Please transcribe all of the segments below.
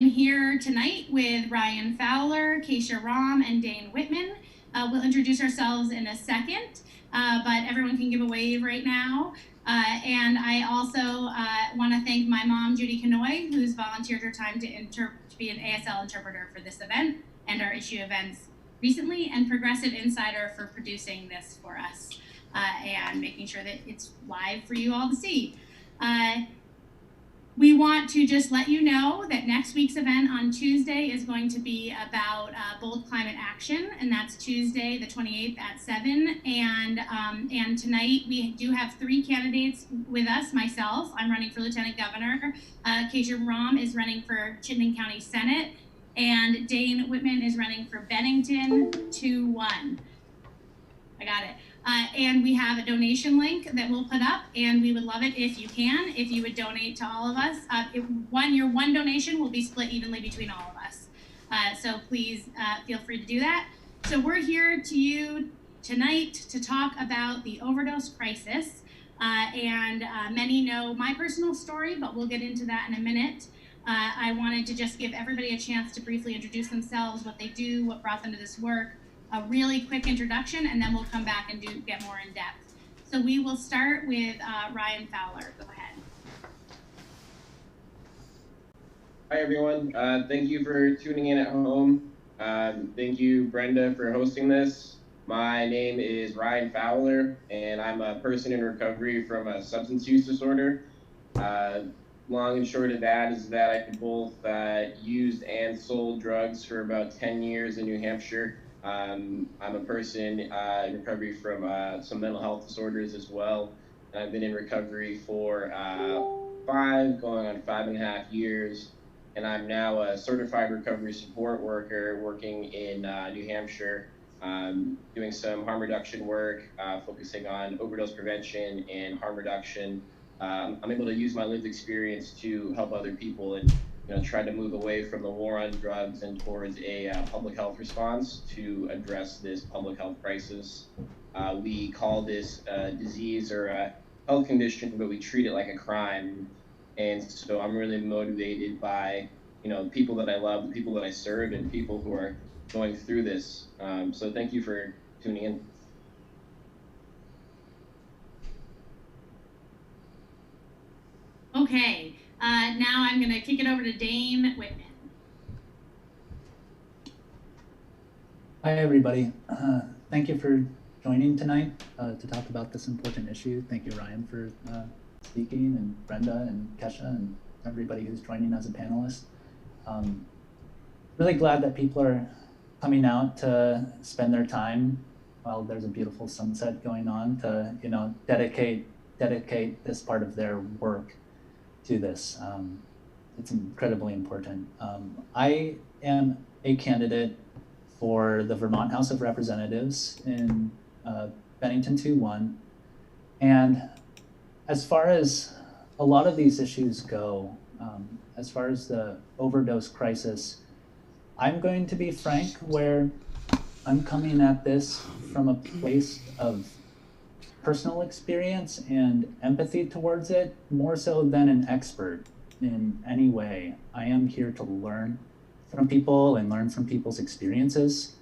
I'm here tonight with Ryan Fowler, Kesha Ram, and Dane Whitman. We'll introduce ourselves in a second, but everyone can give a wave right now. And I also want to thank my mom, Judy Kanoy, who's volunteered her time to be an ASL interpreter for this event and our issue events recently, and Progressive Insider for producing this for us and making sure that it's live for you all to see. We want to just let you know that next week's event on Tuesday is going to be about bold climate action, and that's Tuesday the 28th at 7. And tonight we do have 3 candidates with us. Myself, I'm running for Lieutenant Governor. Kesha Ram is running for Chittenden County Senate, and Dane Whitman is running for Bennington 2-1. I got it. And we have a donation link that we'll put up, and we would love it if you would donate to all of us. Your one donation will be split evenly between all of us. So please feel free to do that. So we're here to you tonight to talk about the overdose crisis. And many know my personal story, but we'll get into that in a minute. I wanted to just give everybody a chance to briefly introduce themselves, what they do, what brought them to this work, a really quick introduction, and then we'll come back and get more in depth. So we will start with Ryan Fowler. Go ahead. Hi everyone, thank you for tuning in at home. Thank you, Brenda, for hosting this. My name is Ryan Fowler, and I'm a person in recovery from a substance use disorder. Long and short of that is that I both used and sold drugs for about 10 years in New Hampshire. I'm a person in recovery from some mental health disorders as well. And I've been in recovery for 5 going on 5.5 years. And I'm now a certified recovery support worker working in New Hampshire, doing some harm reduction work, focusing on overdose prevention and harm reduction. I'm able to use my lived experience to help other people and try to move away from the war on drugs and towards a public health response to address this public health crisis. We call this a disease or a health condition, but we treat it like a crime. And so I'm really motivated by, people that I love, the people that I serve, and people who are going through this. So thank you for tuning in. Okay, now I'm going to kick it over to Dane Whitman. Hi, everybody. Thank you for joining tonight to talk about this important issue. Thank you, Ryan, for speaking, and Brenda and Kesha and everybody who's joining as a panelist. Really glad that people are coming out to spend their time while there's a beautiful sunset going on to, dedicate this part of their work to this. It's incredibly important. I am a candidate for the Vermont House of Representatives in Bennington 2-1. And as far as a lot of these issues go, as far as the overdose crisis, I'm going to be frank where I'm coming at this from a place of personal experience and empathy towards it, more so than an expert in any way. I am here to learn from people and learn from people's experiences.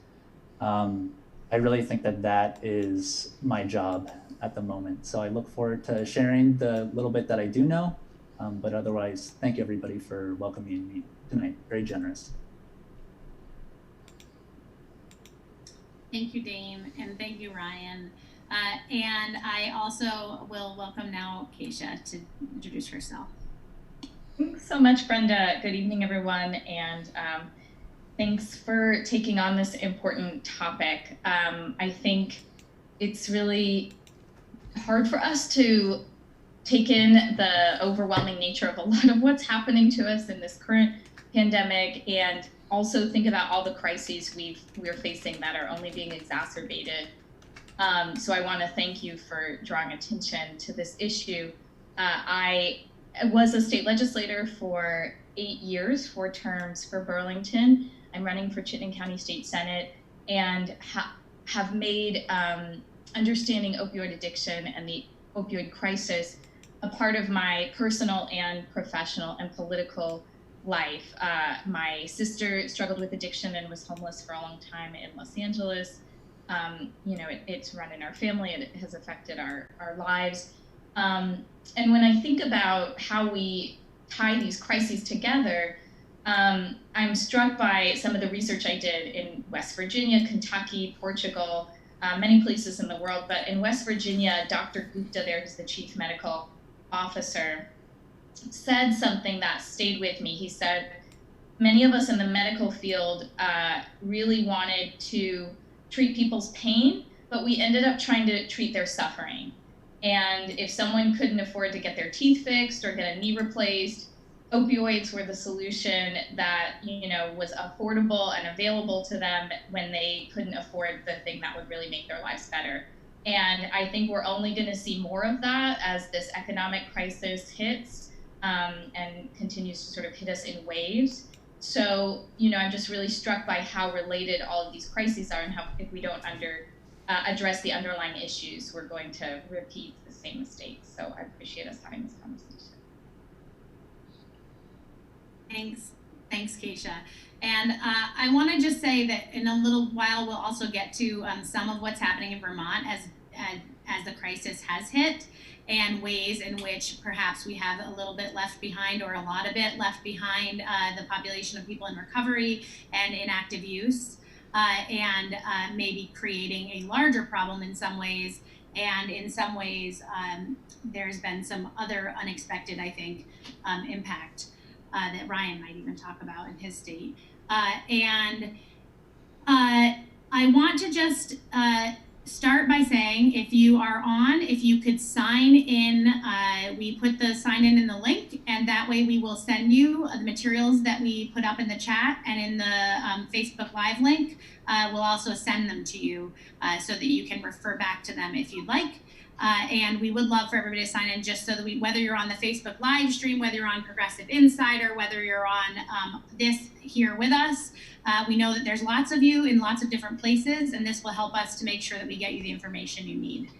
I really think that is my job at the moment. So I look forward to sharing the little bit that I do know, but otherwise, thank you everybody for welcoming me tonight. Very generous. Thank you, Dane, and thank you, Ryan. And I also will welcome now Kesha to introduce herself. Thanks so much, Brenda. Good evening, everyone, and thanks for taking on this important topic. I think it's really hard for us to take in the overwhelming nature of a lot of what's happening to us in this current pandemic, and also think about all the crises we're facing that are only being exacerbated. So I want to thank you for drawing attention to this issue. I was a state legislator for 8 years, 4 terms for Burlington. I'm running for Chittenden County State Senate, and have made understanding opioid addiction and the opioid crisis a part of my personal and professional and political life. My sister struggled with addiction and was homeless for a long time in Los Angeles. You know, it's run in our family. It has affected our lives. And when I think about how we tie these crises together, I'm struck by some of the research I did in West Virginia, Kentucky, Portugal, many places in the world. But in West Virginia, Dr. Gupta there, who's the chief medical officer, said something that stayed with me. He said, many of us in the medical field really wanted to treat people's pain, but we ended up trying to treat their suffering. And if someone couldn't afford to get their teeth fixed or get a knee replaced, opioids were the solution that, you know, was affordable and available to them when they couldn't afford the thing that would really make their lives better. And I think we're only going to see more of that as this economic crisis hits and continues to sort of hit us in waves. So, you know, I'm just really struck by how related all of these crises are, and how if we don't address the underlying issues, we're going to repeat the same mistakes. So I appreciate us having this conversation. Thanks, Kesha. And I want to just say that in a little while we'll also get to some of what's happening in Vermont as the crisis has hit, and ways in which perhaps we have a little bit left behind, or a lot of it left behind, the population of people in recovery and in active use, and maybe creating a larger problem in some ways. And in some ways, there's been some other unexpected, I think, impact that Ryan might even talk about in his state. And I want to just start by saying, if you are on, if you could sign in, we put the sign in the link, and that way we will send you the materials that we put up in the chat and in the Facebook Live link. We'll also send them to you so that you can refer back to them if you'd like. And we would love for everybody to sign in, just so that whether you're on the Facebook live stream, whether you're on Progressive Insider, whether you're on this here with us, we know that there's lots of you in lots of different places, and this will help us to make sure that we get you the information you need.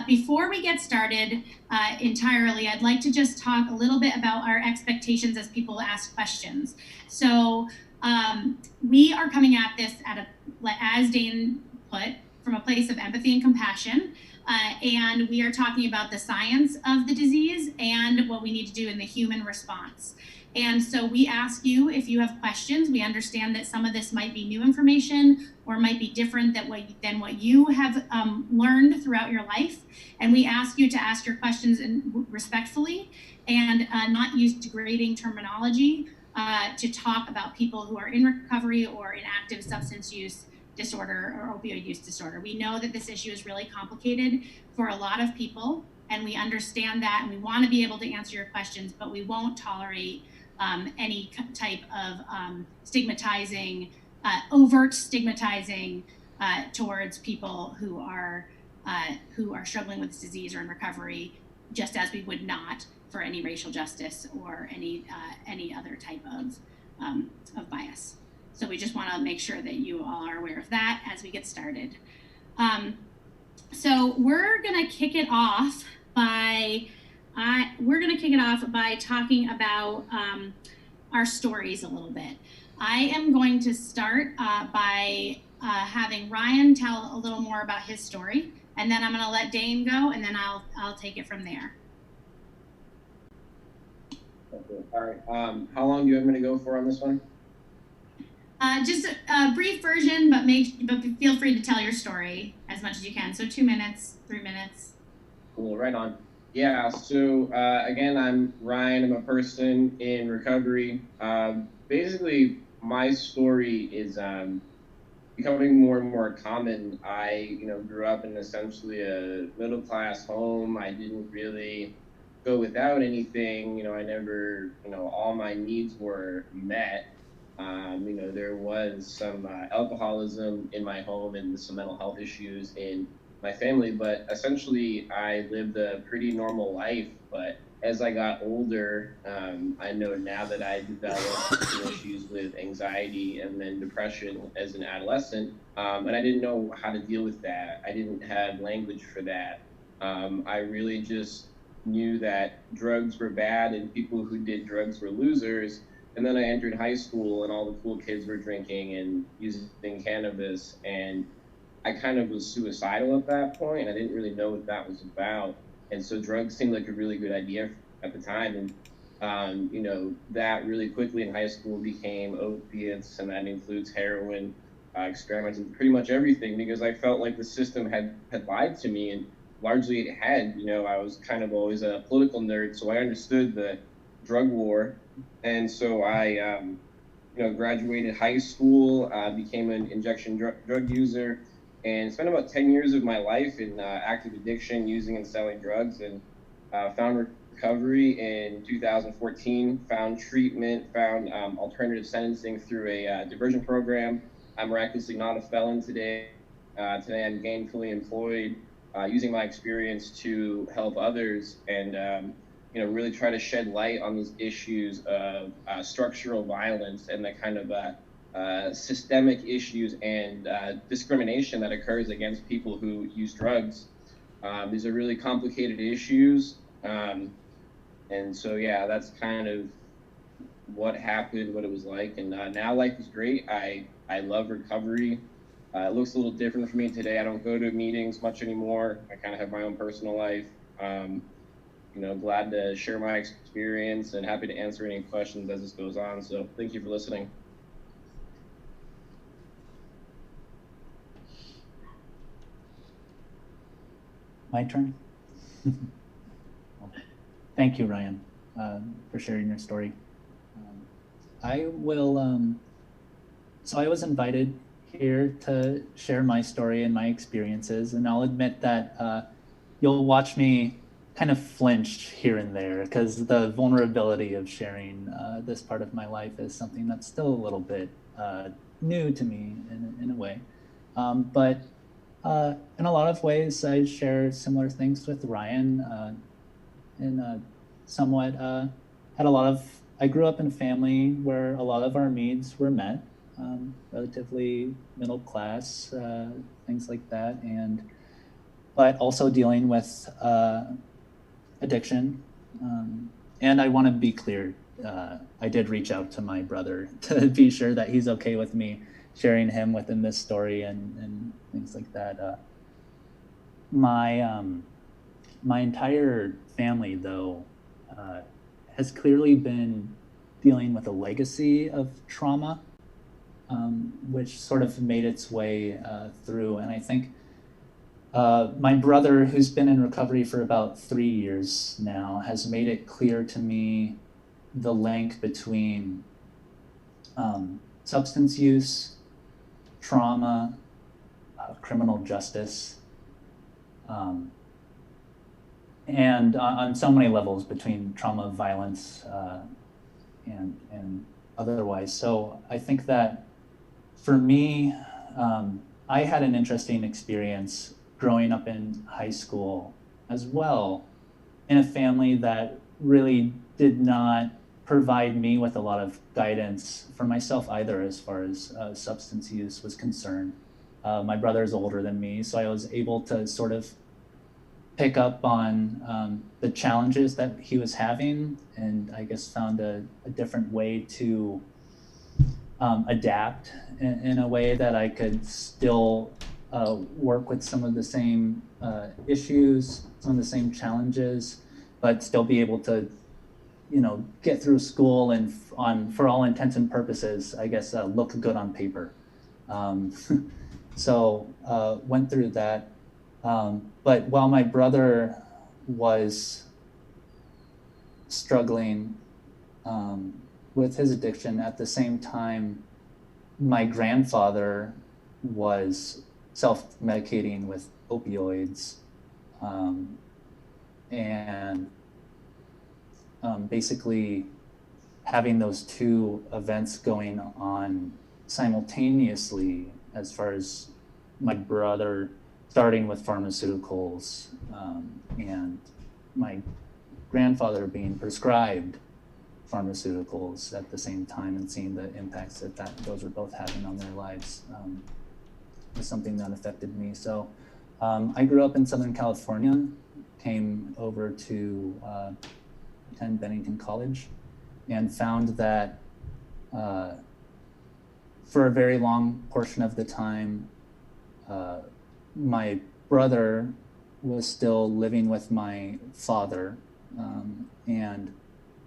Before we get started entirely, I'd like to just talk a little bit about our expectations as people ask questions. So we are coming at this as Dane put, from a place of empathy and compassion. And we are talking about the science of the disease and what we need to do in the human response. And so we ask you if you have questions. We understand that some of this might be new information or might be different than what you have learned throughout your life. And we ask you to ask your questions respectfully and not use degrading terminology to talk about people who are in recovery or in active substance use disorder or opioid use disorder. We know that this issue is really complicated for a lot of people, and we understand that, and we want to be able to answer your questions, but we won't tolerate any type of stigmatizing, overt stigmatizing towards people who are struggling with this disease or in recovery, just as we would not for any racial justice or any other type of bias. So we just want to make sure that you all are aware of that as we get started. So we're going to kick it off by talking about our stories a little bit. I am going to start by having Ryan tell a little more about his story, and then I'm going to let Dane go, and then I'll take it from there. Okay. All right. How long do you want me to go for on this one? Just a brief version, but feel free to tell your story as much as you can. So 2 minutes, 3 minutes. Cool, right on. Yeah, so again, I'm Ryan. I'm a person in recovery. Basically, my story is becoming more and more common. I, grew up in essentially a middle-class home. I didn't really go without anything. I never, all my needs were met. There was some alcoholism in my home and some mental health issues in my family, but essentially I lived a pretty normal life. But as I got older, I know now that I developed issues with anxiety and then depression as an adolescent, and I didn't know how to deal with that. I didn't have language for that. I really just knew that drugs were bad and people who did drugs were losers. And then I entered high school, and all the cool kids were drinking and using cannabis, and I kind of was suicidal at that point. I didn't really know what that was about, and so drugs seemed like a really good idea at the time. And you know, that really quickly in high school became opiates, and that includes heroin, experimenting pretty much everything, because I felt like the system had lied to me, and largely it had. You know, I was kind of always a political nerd, so I understood the drug war, and so I you know, graduated high school, became an injection drug user, and spent about 10 years of my life in active addiction, using and selling drugs, and found recovery in 2014, found treatment, found alternative sentencing through a diversion program. I'm miraculously not a felon today. Today I'm gainfully employed, using my experience to help others, and you know, really try to shed light on these issues of structural violence and the kind of systemic issues and discrimination that occurs against people who use drugs. These are really complicated issues. And so, yeah, that's kind of what happened, what it was like. And now life is great. I love recovery. It looks a little different for me today. I don't go to meetings much anymore. I kind of have my own personal life. You know, glad to share my experience and happy to answer any questions as this goes on. So thank you for listening. My turn. Thank you, Ryan, for sharing your story. I will, so I was invited here to share my story and my experiences, and I'll admit that you'll watch me kind of flinch here and there, because the vulnerability of sharing this part of my life is something that's still a little bit new to me in a way. But in a lot of ways, I share similar things with Ryan. And somewhat had a lot of, I grew up in a family where a lot of our needs were met, relatively middle class, things like that, but also dealing with addiction. And I want to be clear, I did reach out to my brother to be sure that he's okay with me sharing him within this story and things like that. My entire family, though, has clearly been dealing with a legacy of trauma, which sort of made its way through. And I think my brother, who's been in recovery for about 3 years now, has made it clear to me the link between substance use, trauma, criminal justice, and on so many levels between trauma, violence, and otherwise. So I think that for me, I had an interesting experience growing up in high school as well, in a family that really did not provide me with a lot of guidance for myself either, as far as substance use was concerned. My brother is older than me, so I was able to sort of pick up on the challenges that he was having, and I guess found a different way to adapt in a way that I could still work with some of the same issues, some of the same challenges, but still be able to, you know, get through school and for all intents and purposes, I guess, look good on paper. So went through that. But while my brother was struggling with his addiction, at the same time, my grandfather was self-medicating with opioids, and basically having those two events going on simultaneously, as far as my brother starting with pharmaceuticals, and my grandfather being prescribed pharmaceuticals at the same time, and seeing the impacts that those were both having on their lives, was something that affected me. So I grew up in Southern California, came over to attend Bennington College, and found that for a very long portion of the time, my brother was still living with my father, and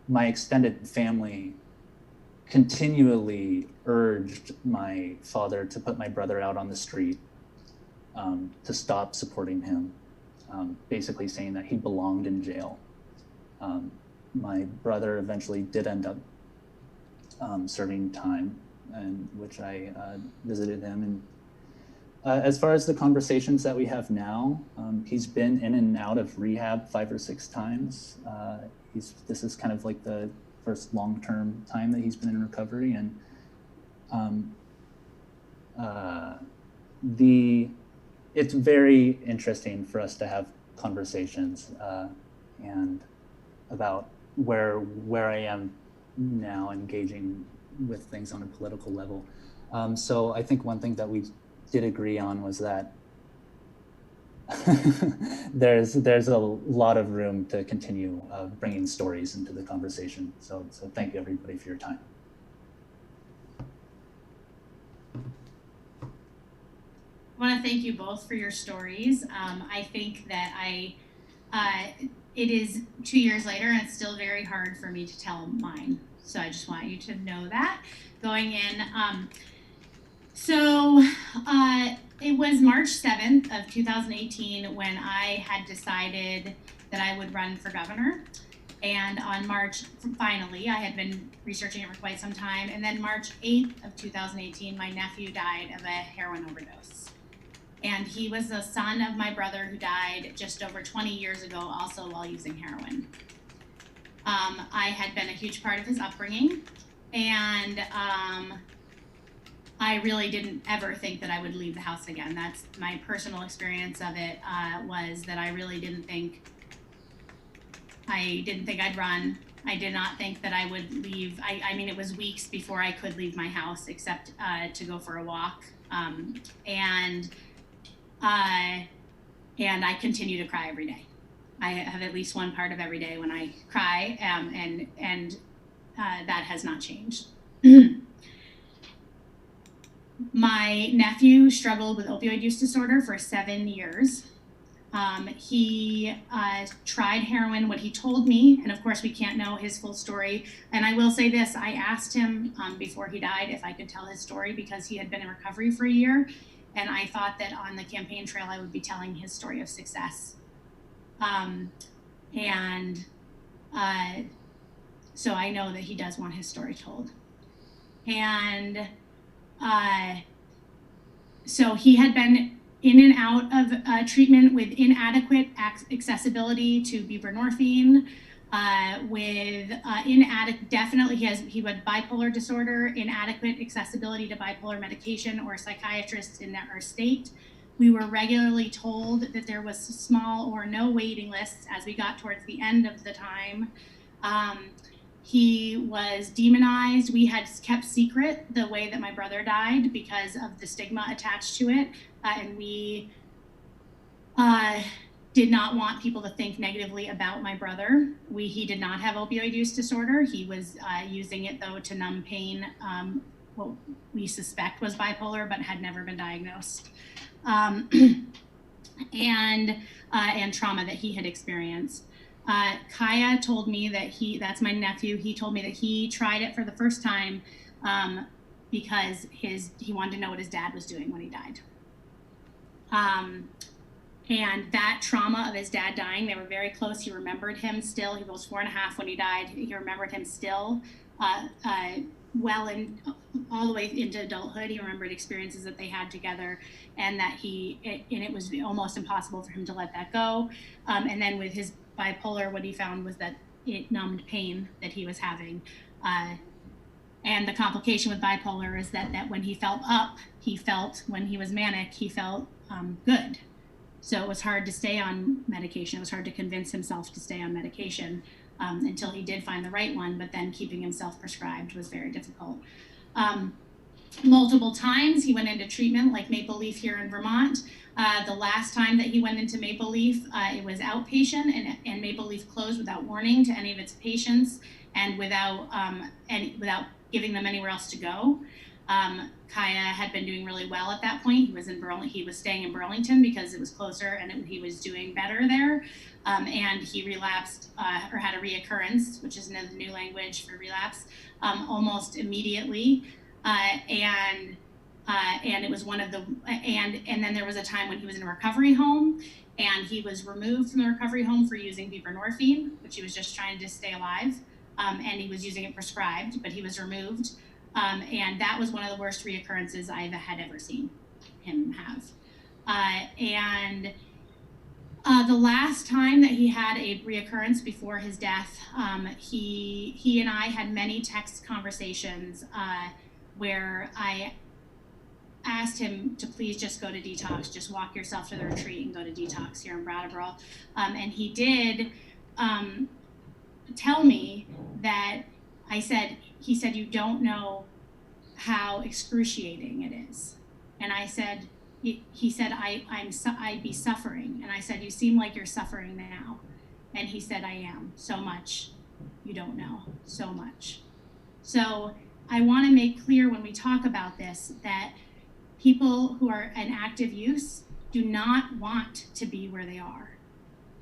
my extended family continually urged my father to put my brother out on the street, to stop supporting him, basically saying that he belonged in jail. My brother eventually did end up serving time, in which I visited him. And as far as the conversations that we have now, he's been in and out of rehab 5 or 6 times. This is kind of like the first long-term time that he's been in recovery, and it's very interesting for us to have conversations and about where I am now, engaging with things on a political level. So I think one thing that we did agree on was that there's a lot of room to continue bringing stories into the conversation. So thank you everybody for your time. I want to thank you both for your stories. I think that it is 2 years later and it's still very hard for me to tell mine. So I just want you to know that going in. It was March 7th of 2018 when I had decided that I would run for governor. And on March, finally, I had been researching it for quite some time. And then March 8th of 2018, my nephew died of a heroin overdose. And he was the son of my brother who died just over 20 years ago, also while using heroin. I had been a huge part of his upbringing, and I really didn't ever think that I would leave the house again. That's my personal experience of it, was that I really didn't think I'd run. I did not think that I would leave. I mean, it was weeks before I could leave my house except to go for a walk. And I continue to cry every day. I have at least one part of every day when I cry, and that has not changed. My nephew struggled with opioid use disorder for 7 years. He tried heroin. What he told me, and of course we can't know his full story, and I will say this, I asked him before he died if I could tell his story because he had been in recovery for a year, and I thought that on the campaign trail I would be telling his story of success. So I know that he does want his story told. And so he had been in and out of treatment with inadequate accessibility to buprenorphine, definitely he had bipolar disorder, inadequate accessibility to bipolar medication or psychiatrists in our state. We were regularly told that there was small or no waiting lists as we got towards the end of the time. He was demonized. We had kept secret the way that my brother died because of the stigma attached to it. And we did not want people to think negatively about my brother. He did not have opioid use disorder. He was using it though to numb pain, what we suspect was bipolar, but had never been diagnosed. And trauma that he had experienced. Kaya told me that that's my nephew, he told me that he tried it for the first time because he wanted to know what his dad was doing when he died. And that trauma of his dad dying, they were very close. He remembered him still. He was 4.5 when he died. He remembered him still all the way into adulthood. He remembered experiences that they had together, and that it was almost impossible for him to let that go. And then with his bipolar, what he found was that it numbed pain that he was having. And the complication with bipolar is that when he felt up, when he was manic, he felt good. So it was hard to stay on medication. It was hard to convince himself to stay on medication until he did find the right one, but then keeping himself prescribed was very difficult. Multiple times he went into treatment, like Maple Leaf here in Vermont. The last time that he went into Maple Leaf, it was outpatient, and Maple Leaf closed without warning to any of its patients, and without giving them anywhere else to go. Kaya had been doing really well at that point. He was in Burlington. He was staying in Burlington because it was closer and he was doing better there. And he relapsed or had a reoccurrence, which is the new language for relapse, almost immediately. And it was one of the and then there was a time when he was in a recovery home, and he was removed from the recovery home for using buprenorphine, which he was just trying to stay alive, and he was using it prescribed, but he was removed. And that was one of the worst reoccurrences I had ever seen him have. The last time that he had a reoccurrence before his death, he and I had many text conversations where I asked him to please just go to detox, just walk yourself to the retreat and go to detox here in Brattleboro. And he did tell me that he said, you don't know how excruciating it is. And I said, he said, I'd be suffering. And I said, you seem like you're suffering now. And he said, I am so much. You don't know so much. So I want to make clear when we talk about this that people who are in active use do not want to be where they are.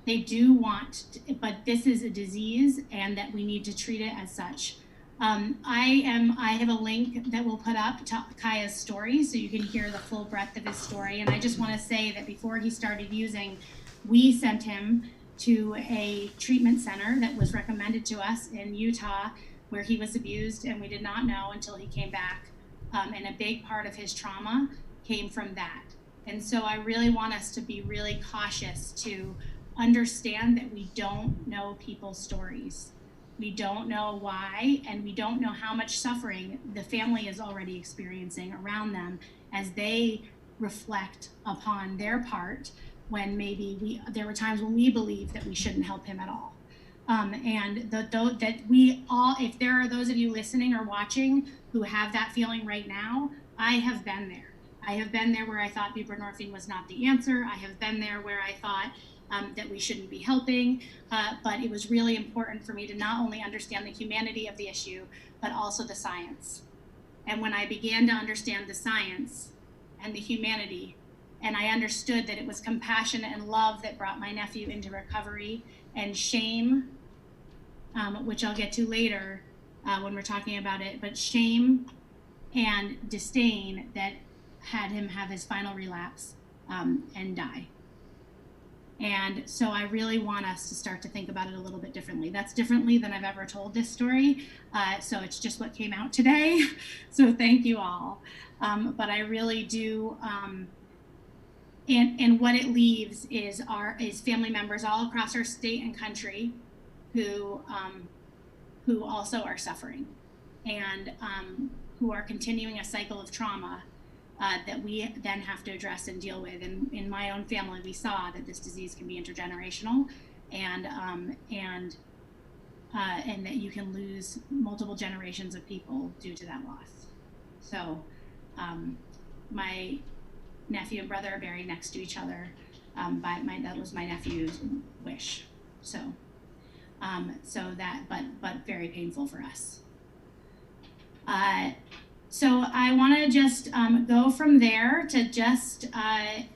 They do want to, but this is a disease and that we need to treat it as such. I have a link that we'll put up to Kaya's story so you can hear the full breadth of his story. And I just want to say that before he started using, we sent him to a treatment center that was recommended to us in Utah where he was abused, and we did not know until he came back. And a big part of his trauma came from that. And so I really want us to be really cautious to understand that we don't know people's stories. We don't know why, and we don't know how much suffering the family is already experiencing around them as they reflect upon their part when maybe there were times when we believed that we shouldn't help him at all. That we all, if there are those of you listening or watching who have that feeling right now, I have been there. I have been there where I thought buprenorphine was not the answer. I have been there where I thought that we shouldn't be helping, but it was really important for me to not only understand the humanity of the issue, but also the science. And when I began to understand the science and the humanity, and I understood that it was compassion and love that brought my nephew into recovery, and shame, which I'll get to later when we're talking about it, but shame and disdain that had him have his final relapse and die. And so I really want us to start to think about it a little bit differently. That's differently than I've ever told this story. So it's just what came out today. So thank you all. But I really do, and what it leaves is family members all across our state and country who also are suffering and who are continuing a cycle of trauma that we then have to address and deal with. And in my own family, we saw that this disease can be intergenerational, and that you can lose multiple generations of people due to that loss. So my nephew and brother are buried next to each other. That was my nephew's wish. So but very painful for us. So I want to just go from there to just a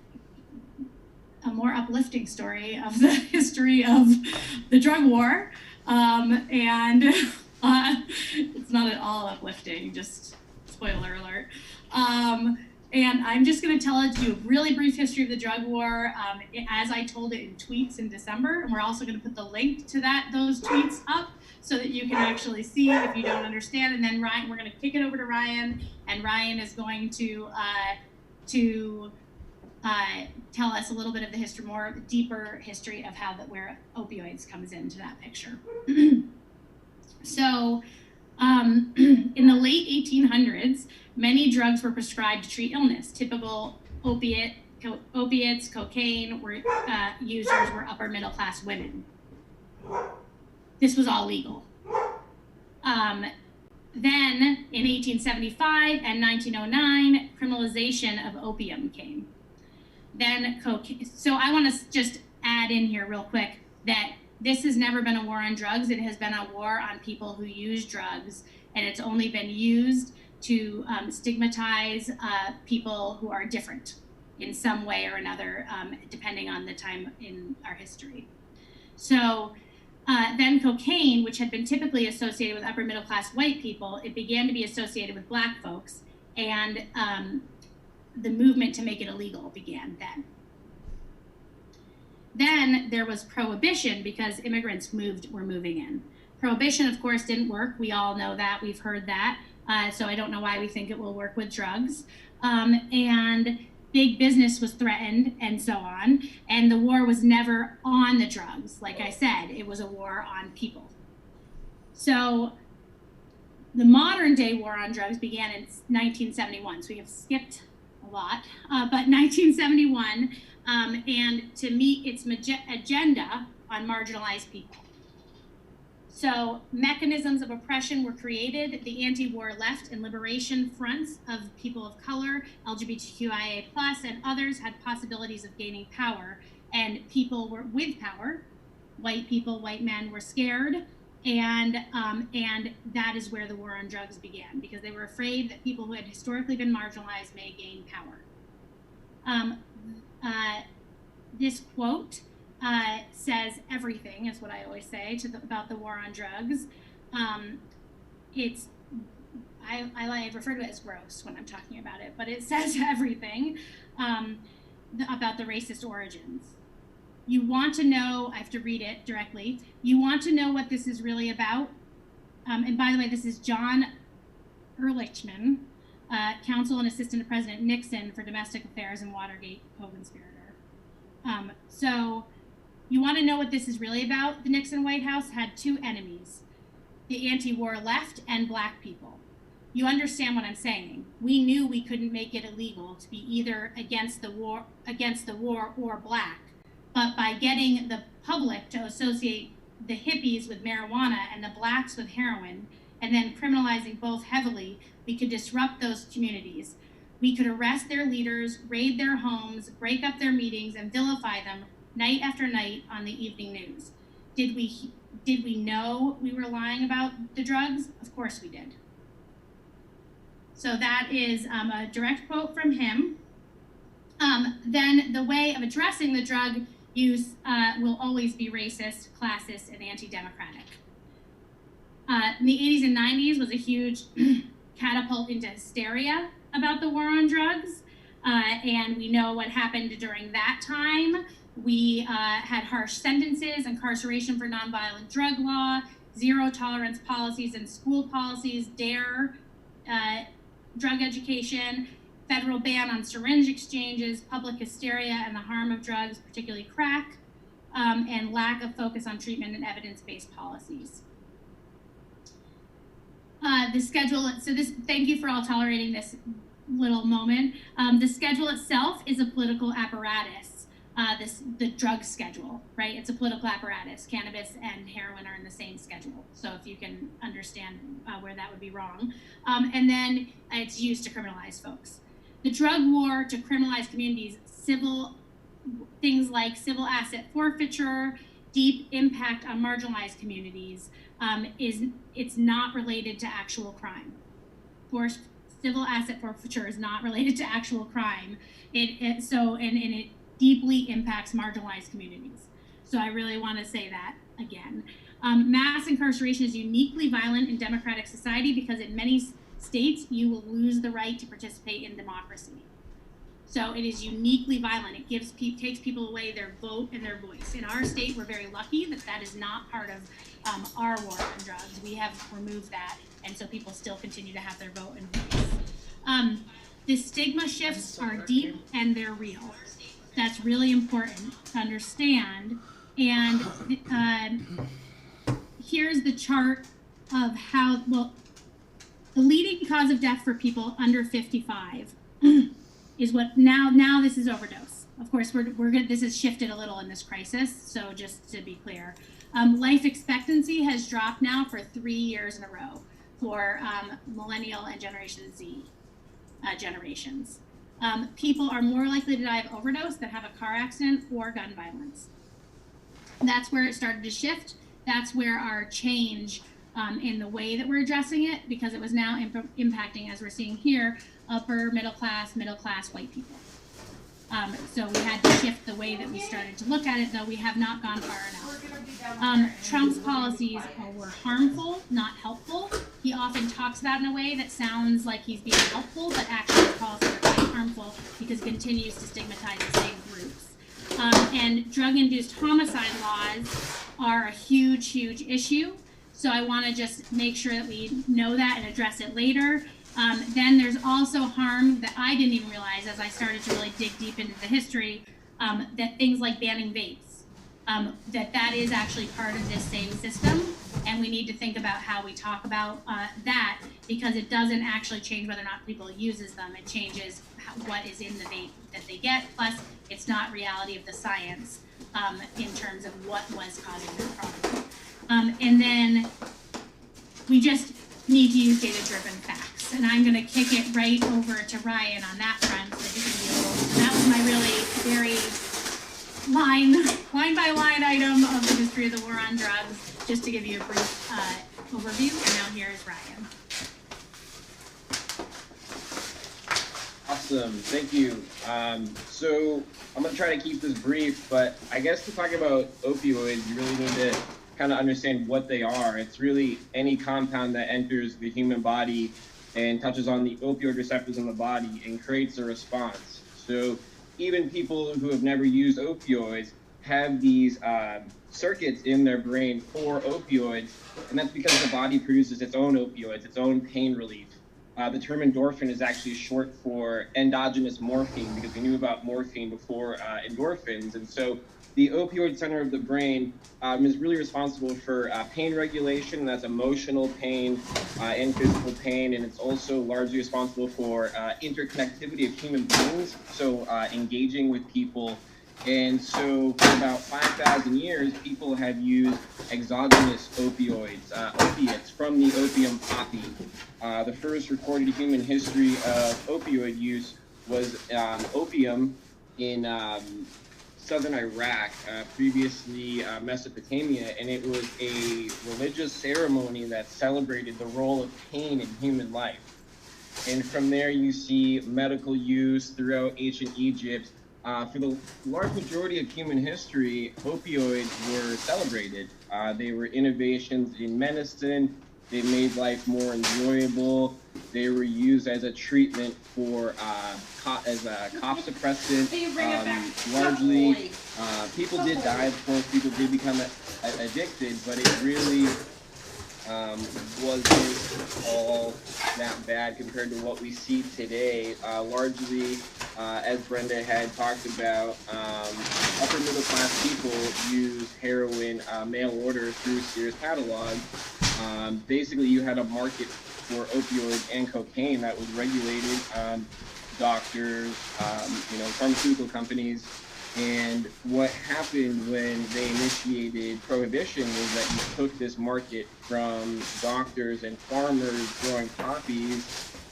more uplifting story of the history of the drug war. And it's not at all uplifting, just spoiler alert. And I'm just going to tell it to you a really brief history of the drug war as I told it in tweets in December. And we're also going to put the link to those tweets up so that you can actually see if you don't understand. And then Ryan, we're going to kick it over to Ryan, and Ryan is going to tell us a little bit of the history, more deeper history of where opioids comes into that picture. So in the late 1800s, many drugs were prescribed to treat illness. Typical opiates, cocaine users were upper middle class women. This was all legal. Then in 1875 and 1909, criminalization of opium came. Then cocaine. So I want to just add in here real quick that this has never been a war on drugs. It has been a war on people who use drugs and it's only been used to stigmatize people who are different in some way or another, depending on the time in our history. So then cocaine, which had been typically associated with upper middle class white people, it began to be associated with Black folks, and the movement to make it illegal began then. Then there was prohibition because immigrants were moving in. Prohibition, of course, didn't work. We all know that, we've heard that. So I don't know why we think it will work with drugs. And big business was threatened and so on. And the war was never on the drugs. Like I said, it was a war on people. So the modern day war on drugs began in 1971. So we have skipped a lot, but 1971, and to meet its agenda on marginalized people. So mechanisms of oppression were created. The anti-war left and liberation fronts of people of color, LGBTQIA+, and others had possibilities of gaining power. And people were with power. White people, white men were scared. And that is where the war on drugs began, because they were afraid that people who had historically been marginalized may gain power. This quote says everything, is what I always say about the war on drugs. I refer to it as gross when I'm talking about it, but it says everything about the racist origins. You want to know, I have to read it directly, you want to know what this is really about? And by the way, this is John Ehrlichman, counsel and assistant to President Nixon for domestic affairs and Watergate co-conspirator. So you want to know what this is really about? The Nixon White House had two enemies, the anti-war left and Black people. You understand what I'm saying. We knew we couldn't make it illegal to be either against the war or Black, but by getting the public to associate the hippies with marijuana and the Blacks with heroin, and then criminalizing both heavily, we could disrupt those communities. We could arrest their leaders, raid their homes, break up their meetings, and vilify them night after night on the evening news. Did we know we were lying about the drugs? Of course we did. So that is a direct quote from him. Then the way of addressing the drug use will always be racist, classist, and anti-democratic. In the 80s and 90s was a huge catapult into hysteria about the war on drugs. And we know what happened during that time. We had harsh sentences, incarceration for nonviolent drug law, zero tolerance policies and school policies, DARE, drug education, federal ban on syringe exchanges, public hysteria and the harm of drugs, particularly crack, and lack of focus on treatment and evidence-based policies. The schedule, thank you for all tolerating this little moment. The schedule itself is a political apparatus. The drug schedule, right? It's a political apparatus. Cannabis and heroin are in the same schedule. So if you can understand where that would be wrong. And then it's used to criminalize folks. The drug war to criminalize communities, things like civil asset forfeiture, deep impact on marginalized communities, it's not related to actual crime. Civil asset forfeiture is not related to actual crime. It deeply impacts marginalized communities. So I really want to say that again. Mass incarceration is uniquely violent in democratic society because in many states you will lose the right to participate in democracy. So it is uniquely violent. It takes people away their vote and their voice. In our state, we're very lucky that that is not part of our war on drugs. We have removed that, and so people still continue to have their vote and voice. The stigma shifts are deep and they're real. That's really important to understand. And here's the chart of how, well, the leading cause of death for people under 55 is what now this is overdose. Of course, we're good. This has shifted a little in this crisis. So just to be clear, life expectancy has dropped now for 3 years in a row for millennial and Generation Z generations. People are more likely to die of overdose than have a car accident or gun violence. That's where it started to shift. That's where our change in the way that we're addressing it, because it was now impacting, as we're seeing here, upper middle class white people. So we had to shift the way that we started to look at it, though we have not gone far enough. Trump's policies were harmful, not helpful. He often talks about it in a way that sounds like he's being helpful, but actually his policies are quite harmful because he continues to stigmatize the same groups. And drug-induced homicide laws are a huge issue. So I want to just make sure that we know that and address it later. Then there's also harm that I didn't even realize as I started to really dig deep into the history, that things like banning vapes, that is actually part of this same system. And we need to think about how we talk about that, because it doesn't actually change whether or not people uses them. It changes what is in the vape that they get. Plus, it's not reality of the science in terms of what was causing that problem. And then we just need to use data-driven facts. And I'm going to kick it right over to Ryan on that front, so that he can be able. So that was my really very line by line item of the history of the war on drugs, just to give you a brief overview. And now here is Ryan. Awesome, thank you. So I'm going to try to keep this brief, but I guess to talk about opioids, you really need to kind of understand what they are. It's really any compound that enters the human body and touches on the opioid receptors in the body and creates a response. So even people who have never used opioids have these circuits in their brain for opioids, and that's because the body produces its own opioids, its own pain relief. The term endorphin is actually short for endogenous morphine, because we knew about morphine before endorphins. And so the opioid center of the brain is really responsible for pain regulation, and that's emotional pain and physical pain, and it's also largely responsible for interconnectivity of human beings, so engaging with people. And so for about 5,000 years, people have used exogenous opioids, opiates from the opium poppy. The first recorded human history of opioid use was opium in southern Iraq, previously Mesopotamia, and it was a religious ceremony that celebrated the role of pain in human life. And from there you see medical use throughout ancient Egypt. For the large majority of human history, opioids were celebrated. They were innovations in medicine. They made life more enjoyable. They were used as a treatment for as a cough suppressant. Largely, people did die, of course. People did become addicted, but it really wasn't all that bad compared to what we see today. Largely, as Brenda had talked about, upper middle class people use heroin mail order through Sears catalog. Basically, you had a market for opioids and cocaine that was regulated. Doctors, pharmaceutical companies. And what happened when they initiated prohibition was that you took this market from doctors and farmers growing poppies,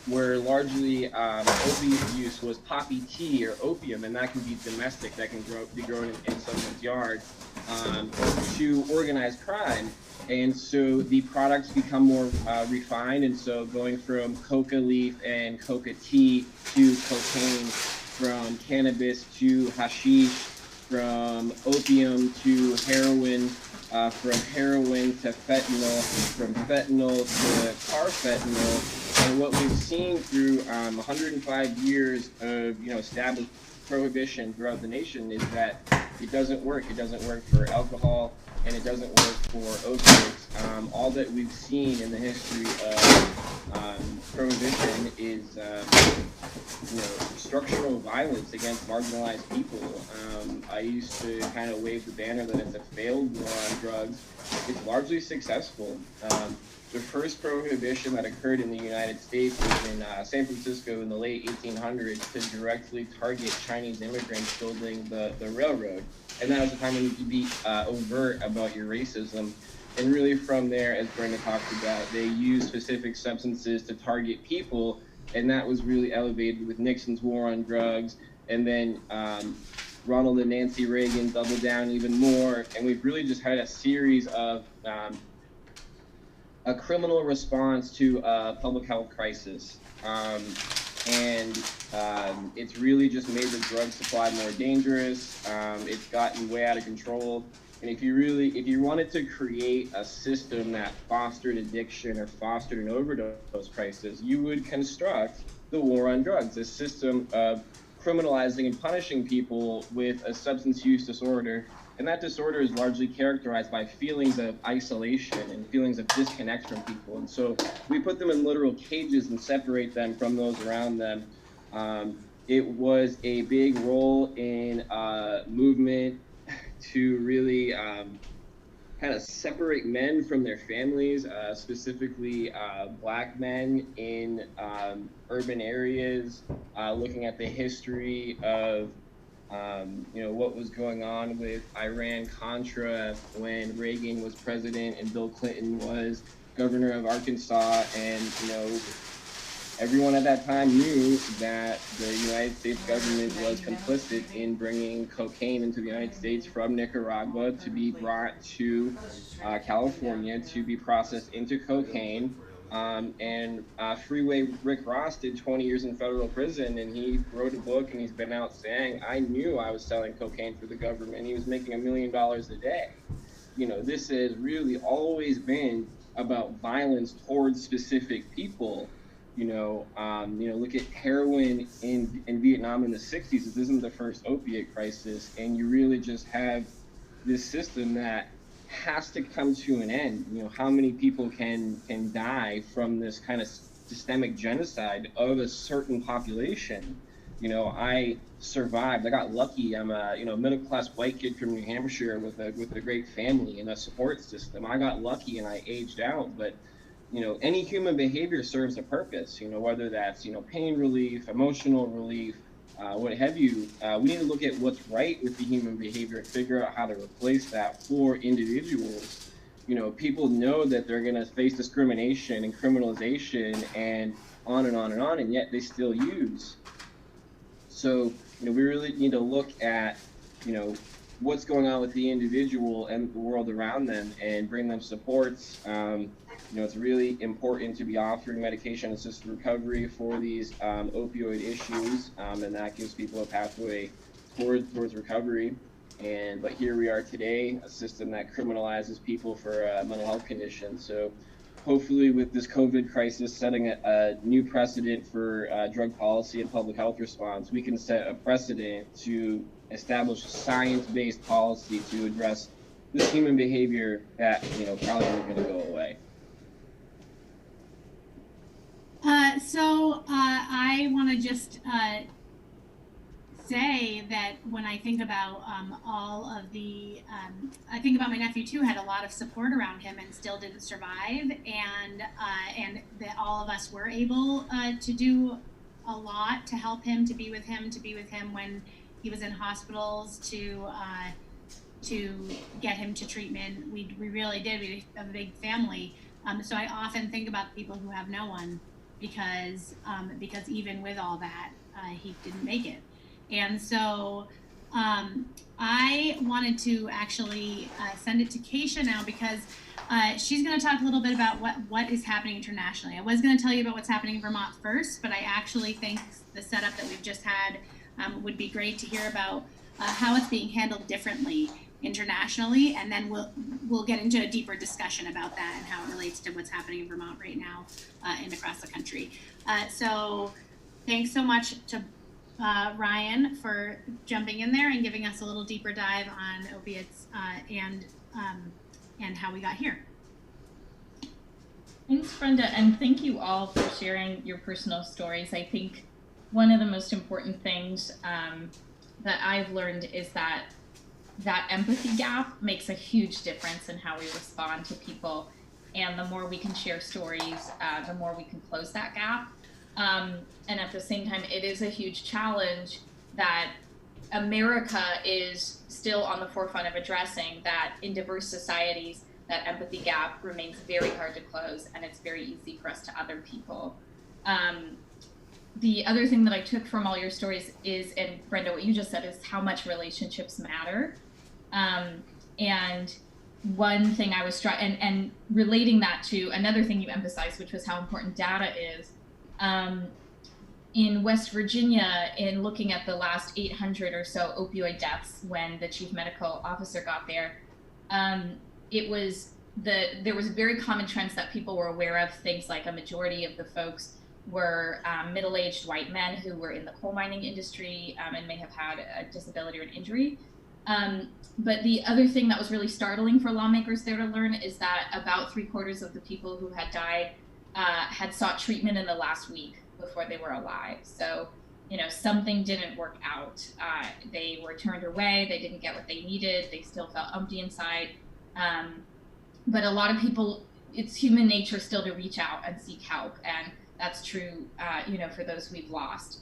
where largely opiate use was poppy tea or opium, and that can be domestic, that can be grown in someone's yard, to organized crime. And so the products become more refined, and so going from coca leaf and coca tea to cocaine, from cannabis to hashish, from opium to heroin, from heroin to fentanyl, from fentanyl to carfentanil. And what we've seen through 105 years of established prohibition throughout the nation is that it doesn't work. It doesn't work for alcohol, and it doesn't work for opiates. All that we've seen in the history of prohibition is structural violence against marginalized people. I used to kind of wave the banner that it's a failed war on drugs. It's largely successful. The first prohibition that occurred in the United States was in San Francisco in the late 1800s to directly target Chinese immigrants building the railroad. And that was the time when you could be overt about your racism. And really from there, as Brenda talked about, they used specific substances to target people, and that was really elevated with Nixon's war on drugs. And then Ronald and Nancy Reagan doubled down even more, and we've really just had a series of a criminal response to a public health crisis. It's really just made the drug supply more dangerous. It's gotten way out of control. And if you wanted to create a system that fostered addiction or fostered an overdose crisis, you would construct the war on drugs, a system of criminalizing and punishing people with a substance use disorder. And that disorder is largely characterized by feelings of isolation and feelings of disconnect from people. And so we put them in literal cages and separate them from those around them. It was a big role in movement to really kind of separate men from their families, specifically Black men in urban areas, looking at the history of what was going on with Iran-Contra when Reagan was president and Bill Clinton was governor of Arkansas. And, everyone at that time knew that the United States government was complicit in bringing cocaine into the United States from Nicaragua to be brought to California to be processed into cocaine. Freeway Rick Ross did 20 years in federal prison, and he wrote a book and he's been out saying, I knew I was selling cocaine for the government. He was making $1 million a day. This has really always been about violence towards specific people. Look at heroin in Vietnam in the 60s. This isn't the first opiate crisis, and you really just have this system that has to come to an end. How many people can die from this kind of systemic genocide of a certain population? I survived. I got lucky. I'm a middle-class white kid from New Hampshire with a great family and a support system. I got lucky and I aged out, but any human behavior serves a purpose, whether that's, pain relief, emotional relief, what have you. We need to look at what's right with the human behavior and figure out how to replace that for individuals. People know that they're going to face discrimination and criminalization and on and on and on, and yet they still use. So, we really need to look at, what's going on with the individual and the world around them and bring them supports. It's really important to be offering medication-assisted recovery for these opioid issues, and that gives people a pathway towards recovery. But here we are today, a system that criminalizes people for mental health conditions. So hopefully with this COVID crisis setting a new precedent for drug policy and public health response, we can set a precedent to establish science-based policy to address this human behavior that probably isn't going to go away. I want to just say that when I think about all of the, I think about my nephew too, had a lot of support around him and still didn't survive, and that all of us were able to do a lot to help him, to be with him when he was in hospitals, to get him to treatment. We really did. We have a big family, so I often think about people who have no one, because even with all that, he didn't make it. And so I wanted to actually send it to Kesha now, because she's going to talk a little bit about what is happening internationally. I was going to tell you about what's happening in Vermont first, but I actually think the setup that we've just had would be great to hear about how it's being handled differently internationally, and then we'll get into a deeper discussion about that and how it relates to what's happening in Vermont right now and across the country. So thanks so much to Ryan for jumping in there and giving us a little deeper dive on opiates and how we got here. Thanks, Brenda, and thank you all for sharing your personal stories. I think one of the most important things that I've learned is that empathy gap makes a huge difference in how we respond to people. And the more we can share stories, the more we can close that gap. And at the same time, it is a huge challenge that America is still on the forefront of addressing, that in diverse societies, that empathy gap remains very hard to close, and it's very easy for us to other people. The other thing that I took from all your stories is, and Brenda, what you just said, is how much relationships matter. And one thing I was struck, and relating that to another thing you emphasized, which was how important data is. In West Virginia, in looking at the last 800 or so opioid deaths when the chief medical officer got there, there was very common trends that people were aware of. Things like a majority of the folks were middle-aged white men who were in the coal mining industry and may have had a disability or an injury. But the other thing that was really startling for lawmakers there to learn is that about 3/4 of the people who had died had sought treatment in the last week before they were alive. So, something didn't work out. They were turned away. They didn't get what they needed. They still felt empty inside. But a lot of people, it's human nature still to reach out and seek help. And that's true, for those we've lost.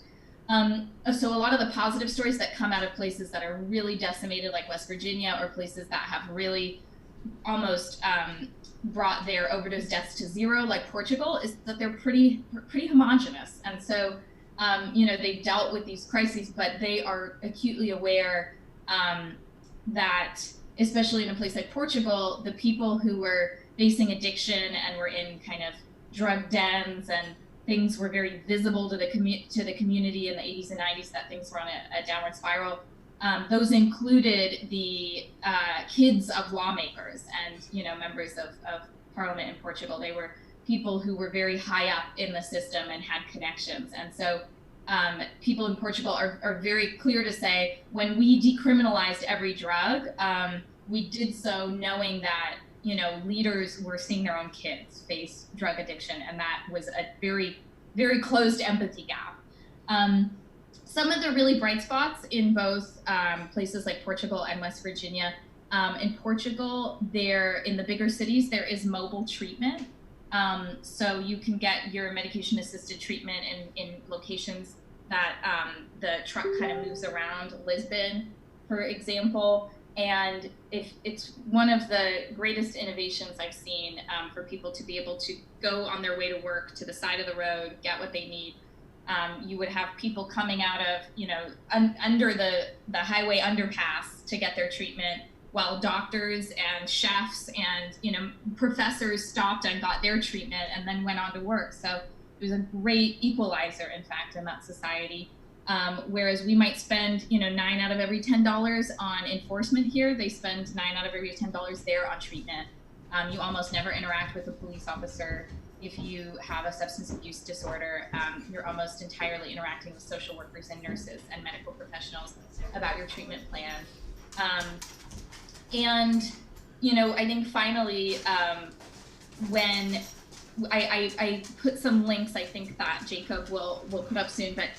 So a lot of the positive stories that come out of places that are really decimated, like West Virginia, or places that have really almost brought their overdose deaths to zero, like Portugal, is that they're pretty homogenous. And so, they've dealt with these crises, but they are acutely aware that, especially in a place like Portugal, the people who were facing addiction and were in kind of drug dens, and things were very visible to the community in the 80s and 90s, that things were on a downward spiral. Those included the kids of lawmakers and members of parliament in Portugal. They were people who were very high up in the system and had connections. And so people in Portugal are very clear to say, when we decriminalized every drug, we did so knowing that leaders were seeing their own kids face drug addiction, and that was a very, very closed empathy gap. Some of the really bright spots in both places like Portugal and West Virginia. In Portugal, in the bigger cities, there is mobile treatment. So you can get your medication-assisted treatment in locations that the truck kind of moves around. Lisbon, for example. And if it's one of the greatest innovations I've seen for people to be able to go on their way to work to the side of the road, get what they need. You would have people coming out of, under the highway underpass to get their treatment, while doctors and chefs and, professors stopped and got their treatment and then went on to work. So it was a great equalizer, in fact, in that society. Whereas we might spend, 9 out of every $10 on enforcement here, they spend 9 out of every $10 there on treatment. You almost never interact with a police officer. If you have a substance abuse disorder, you're almost entirely interacting with social workers and nurses and medical professionals about your treatment plan. I think finally, when I put some links, I think that Jacob will put up soon, but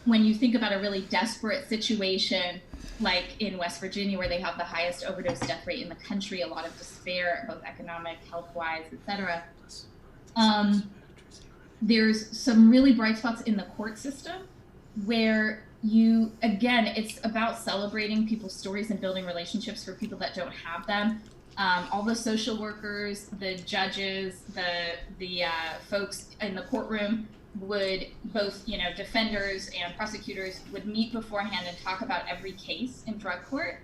when you think about a really desperate situation, like in West Virginia, where they have the highest overdose death rate in the country, a lot of despair, both economic, health-wise, et cetera. There's some really bright spots in the court system where it's about celebrating people's stories and building relationships for people that don't have them. All the social workers, the judges, the folks in the courtroom would both, defenders and prosecutors would meet beforehand and talk about every case in drug court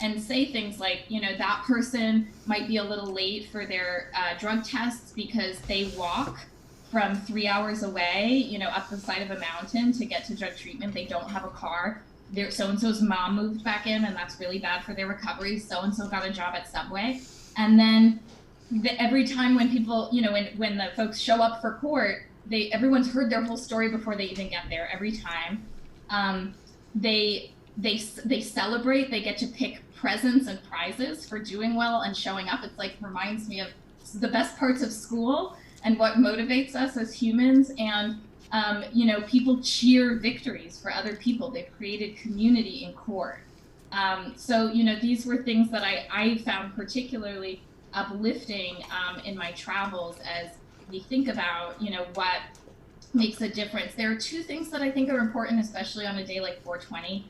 and say things like, that person might be a little late for their drug tests because they walk from 3 hours away, up the side of a mountain to get to drug treatment. They don't have a car. So-and-so's mom moved back in, and that's really bad for their recovery. So-and-so got a job at Subway. And then every time when people, when the folks show up for court, everyone's heard their whole story before they even get there. Every time they celebrate, they get to pick presents and prizes for doing well and showing up. It's like, reminds me of the best parts of school and what motivates us as humans. And people cheer victories for other people. They've created community in court. So these were things that I found particularly uplifting in my travels as we think about, what makes a difference. There are two things that I think are important, especially on a day like 420,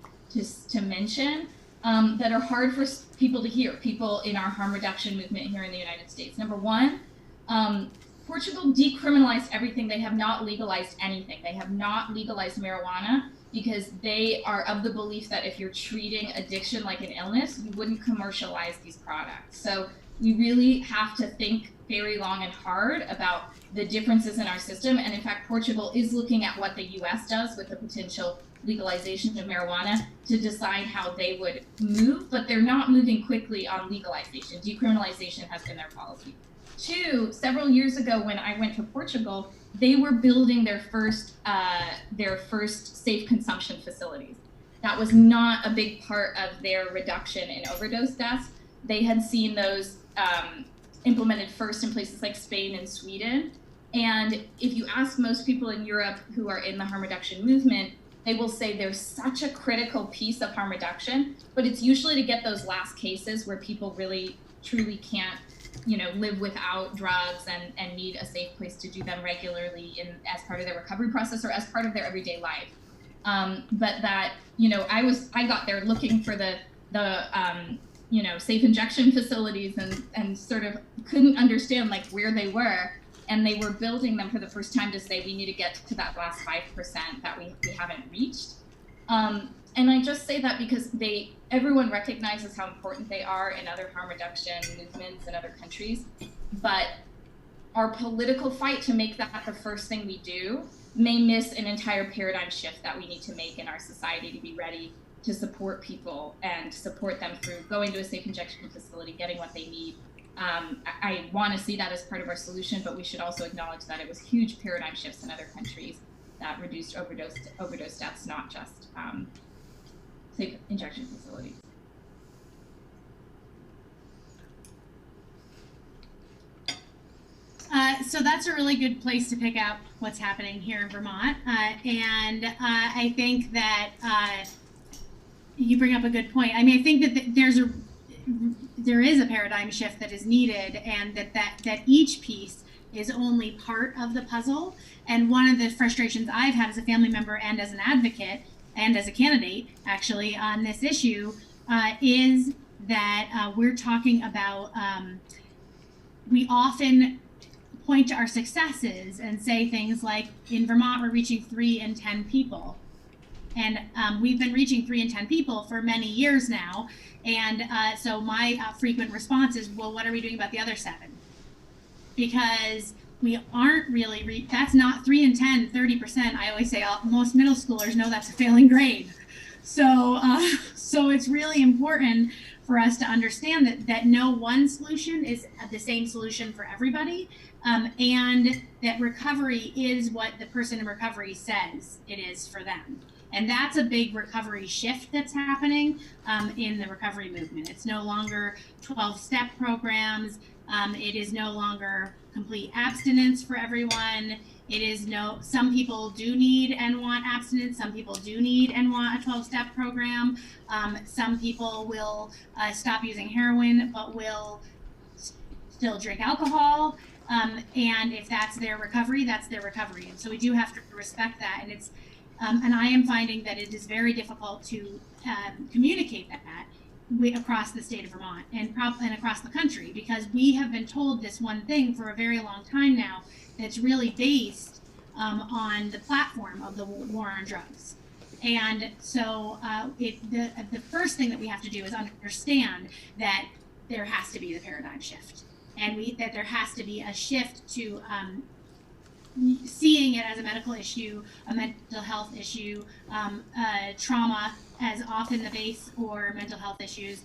to mention, that are hard for people to hear, people in our harm reduction movement here in the United States. Number one, Portugal decriminalized everything. They have not legalized anything. They have not legalized marijuana. because they are of the belief that if you're treating addiction like an illness, you wouldn't commercialize these products. So we really have to think very long and hard about the differences in our system. And in fact, Portugal is looking at what the US does with the potential legalization of marijuana to decide how they would move, but they're not moving quickly on legalization. Decriminalization has been their policy. Two, several years ago when I went to Portugal, they were building their first safe consumption facilities. That was not a big part of their reduction in overdose deaths. They had seen those implemented first in places like Spain and Sweden. And if you ask most people in Europe who are in the harm reduction movement, they will say there's such a critical piece of harm reduction, but it's usually to get those last cases where people really, truly can't, live without drugs and need a safe place to do them regularly as part of their recovery process or as part of their everyday life. But that, I got there looking for the safe injection facilities and sort of couldn't understand like where they were. And they were building them for the first time to say, we need to get to that last 5% that we haven't reached. And I just say that because everyone recognizes how important they are in other harm reduction movements in other countries. But our political fight to make that the first thing we do may miss an entire paradigm shift that we need to make in our society to be ready to support people and support them through going to a safe injection facility, getting what they need. I want to see that as part of our solution, but we should also acknowledge that it was huge paradigm shifts in other countries that reduced overdose deaths, not just safe injection facilities. So that's a really good place to pick up what's happening here in Vermont. And I think that you bring up a good point. I mean, I think that there is a paradigm shift that is needed, and that each piece is only part of the puzzle. And one of the frustrations I've had as a family member and as an advocate and as a candidate actually on this issue is that we're talking about, we often point to our successes and say things like, in Vermont, we're reaching 3 in 10 people. And we've been reaching 3 in 10 people for many years now. And so my frequent response is, well, what are we doing about the other 7? Because we aren't really, that's not 3 in 10, 30%. I always say most middle schoolers know that's a failing grade. So it's really important for us to understand that no one solution is the same solution for everybody. And that recovery is what the person in recovery says it is for them. And that's a big recovery shift that's happening in the recovery movement. It's no longer 12-step programs. It is no longer complete abstinence for everyone. It is some people do need and want abstinence. Some people do need and want a 12-step program. Some people will stop using heroin, but will still drink alcohol. And if that's their recovery, that's their recovery. And so we do have to respect that. And it's, and I am finding that it is very difficult to communicate that across the state of Vermont and across the country, because we have been told this one thing for a very long time now that's really based on the platform of the war on drugs. And so the first thing that we have to do is understand that there has to be the paradigm shift, and that there has to be a shift to seeing it as a medical issue, a mental health issue, trauma as often the base for mental health issues,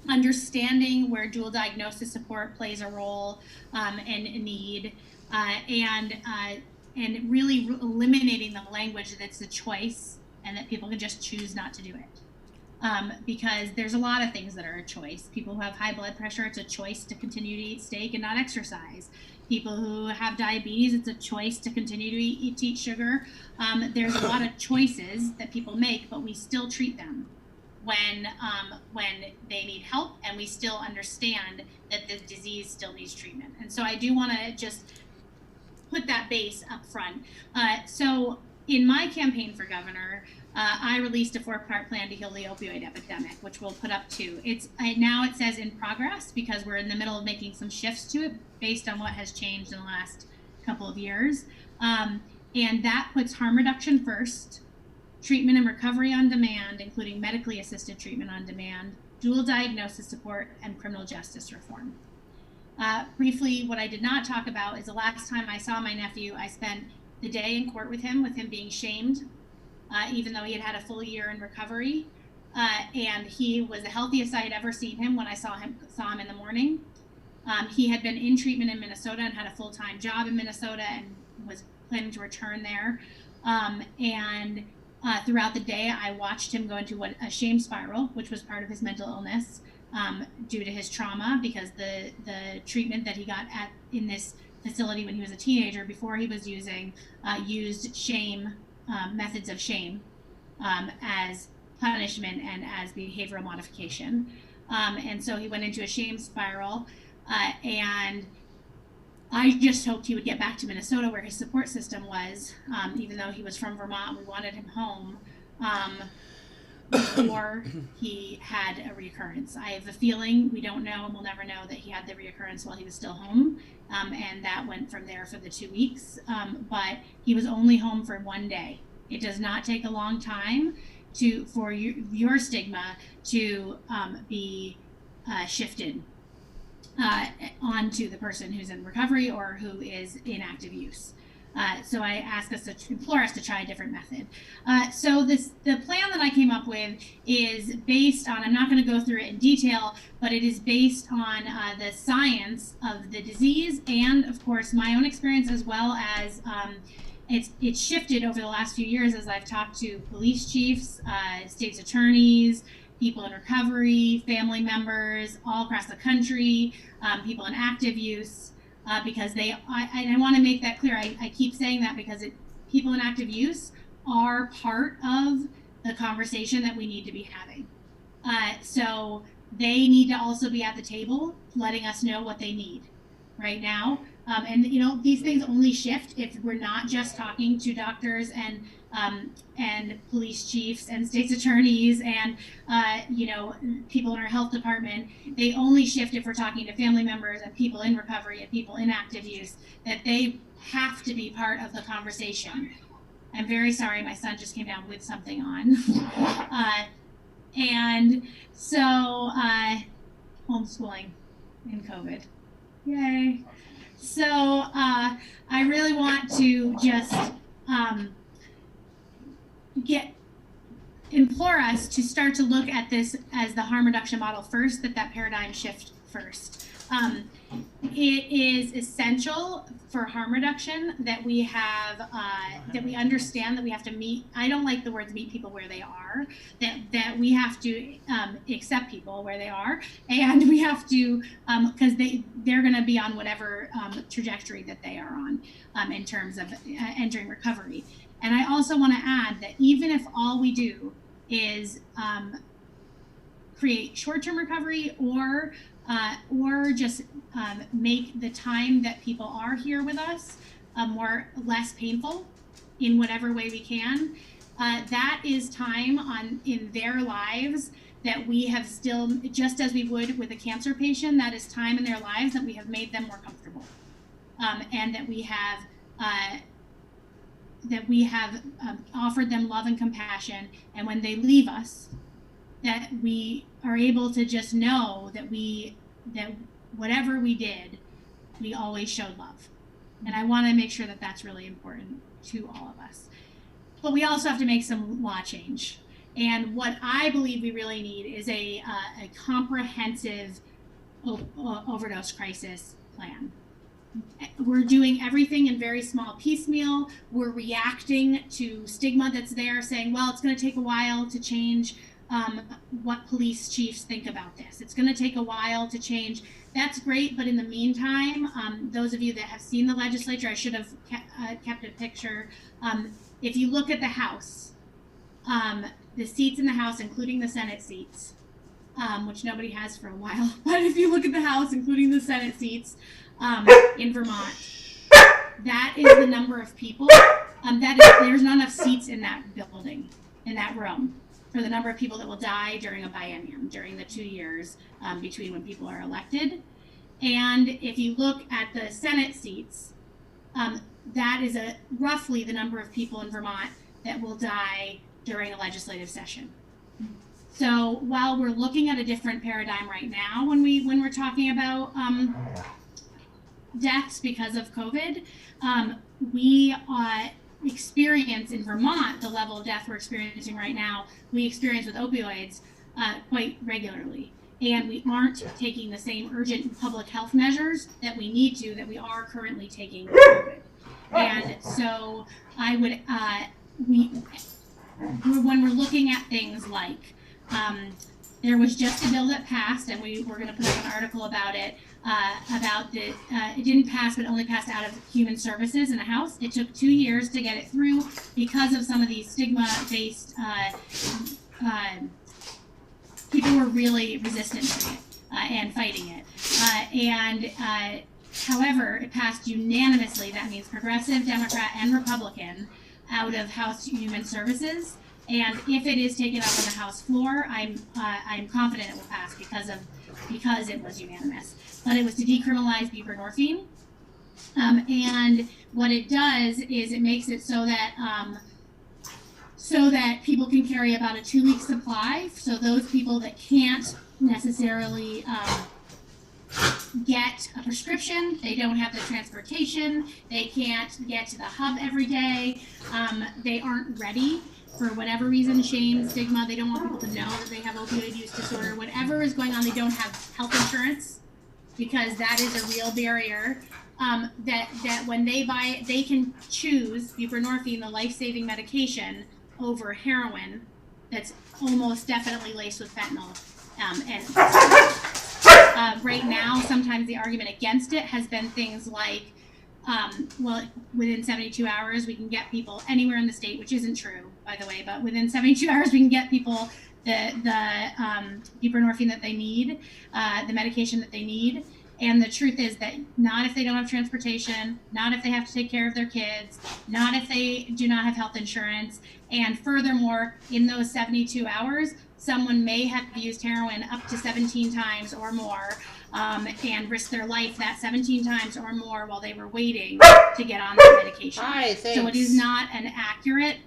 understanding where dual diagnosis support plays a role and need, and really eliminating the language that's a choice and that people can just choose not to do it. Because there's a lot of things that are a choice. People who have high blood pressure, it's a choice to continue to eat steak and not exercise. People who have diabetes, it's a choice to continue to eat sugar. There's a lot of choices that people make, but we still treat them when they need help, and we still understand that the disease still needs treatment. And so I do want to just put that base up front. So in my campaign for governor, I released a 4-part plan to heal the opioid epidemic, which we'll put up too. Now it says in progress because we're in the middle of making some shifts to it based on what has changed in the last couple of years. And that puts harm reduction first. treatment and recovery on demand, including medically assisted treatment on demand, dual diagnosis support, and criminal justice reform. Briefly, what I did not talk about is the last time I saw my nephew, I spent the day in court with him being shamed, even though he had had a full year in recovery. And he was the healthiest I had ever seen him when I saw him in the morning. He had been in treatment in Minnesota and had a full-time job in Minnesota and was planning to return there. Throughout the day, I watched him go into a shame spiral, which was part of his mental illness due to his trauma, because the treatment that he got in this facility when he was a teenager, before he was using, used shame, methods of shame as punishment and as behavioral modification. And so he went into a shame spiral, and I just hoped he would get back to Minnesota where his support system was, even though he was from Vermont. We wanted him home before he had a reoccurrence. I have a feeling, we don't know and we'll never know, that he had the reoccurrence while he was still home, and that went from there for the 2 weeks. But he was only home for 1 day. It does not take a long time for your stigma to be shifted onto the person who's in recovery or who is in active use. So I implore us to try a different method. So the plan that I came up with is based on, I'm not going to go through it in detail, but it is based on the science of the disease and, of course, my own experience, as well as it's shifted over the last few years as I've talked to police chiefs, state's attorneys, people in recovery, family members all across the country, people in active use, because I want to make that clear. I keep saying that because people in active use are part of the conversation that we need to be having. So they need to also be at the table letting us know what they need right now. And these things only shift if we're not just talking to doctors and police chiefs and state's attorneys and people in our health department. They only shift if we're talking to family members and people in recovery and people in active use, that they have to be part of the conversation. I'm very sorry, my son just came down with something on. And so homeschooling in COVID. Yay. So I really want to just implore us to start to look at this as the harm reduction model first, that paradigm shift first. It is essential for harm reduction that we have, that we understand that we have to meet, I don't like the words meet people where they are, that we have to accept people where they are, and we have to, because they're gonna be on whatever trajectory that they are on in terms of entering recovery. And I also wanna add that even if all we do is create short-term recovery or just make the time that people are here with us less painful in whatever way we can, that is time in their lives that we have still, just as we would with a cancer patient, that is time in their lives that we have made them more comfortable, and that we have offered them love and compassion, and when they leave us, that we are able to just know that whatever we did, we always showed love. And I want to make sure that that's really important to all of us. But we also have to make some law change. And what I believe we really need is a comprehensive overdose crisis plan. We're doing everything in very small piecemeal. We're reacting to stigma that's there, saying, well, it's going to take a while to change what police chiefs think about this. It's going to take a while to change. That's great, but in the meantime, those of you that have seen the legislature, I should have kept a picture. If you look at the House, the seats in the House, including the Senate seats, which nobody has for a while, but if you look at the House, including the Senate seats in Vermont, that is the number of people. There's not enough seats in that building, in that room, for the number of people that will die during a biennium, during the 2 years between when people are elected. And if you look at the Senate seats, that is roughly the number of people in Vermont that will die during a legislative session. So while we're looking at a different paradigm right now when we're talking about deaths because of COVID, we experience in Vermont the level of death we're experiencing right now. We experience with opioids quite regularly, and we aren't taking the same urgent public health measures that we need to, that we are currently taking with COVID. And so I would, when we're looking at things like, there was just a bill that passed, and we're going to put up an article about it, it didn't pass, but only passed out of Human Services in the House. It took 2 years to get it through because of some of these stigma-based, people were really resistant to it and fighting it. However, it passed unanimously. That means Progressive, Democrat, and Republican out of House Human Services. And if it is taken up on the House floor, I'm confident it will pass because it was unanimous. But it was to decriminalize buprenorphine, and what it does is it makes it so that people can carry about a 2-week supply. So those people that can't necessarily get a prescription, they don't have the transportation, they can't get to the hub every day, they aren't ready for whatever reason, shame, stigma, they don't want people to know that they have opioid use disorder, whatever is going on, they don't have health insurance, because that is a real barrier. That when they buy it, they can choose buprenorphine, the life-saving medication, over heroin that's almost definitely laced with fentanyl. Right now, sometimes the argument against it has been things like, well, within 72 hours, we can get people anywhere in the state, which isn't true, by the way, but within 72 hours, we can get people the buprenorphine that they need, the medication that they need. And the truth is that not if they don't have transportation, not if they have to take care of their kids, not if they do not have health insurance. And furthermore, in those 72 hours, someone may have used heroin up to 17 times or more, and risked their life that 17 times or more while they were waiting to get on that medication. Hi, thanks. So it is not an accurate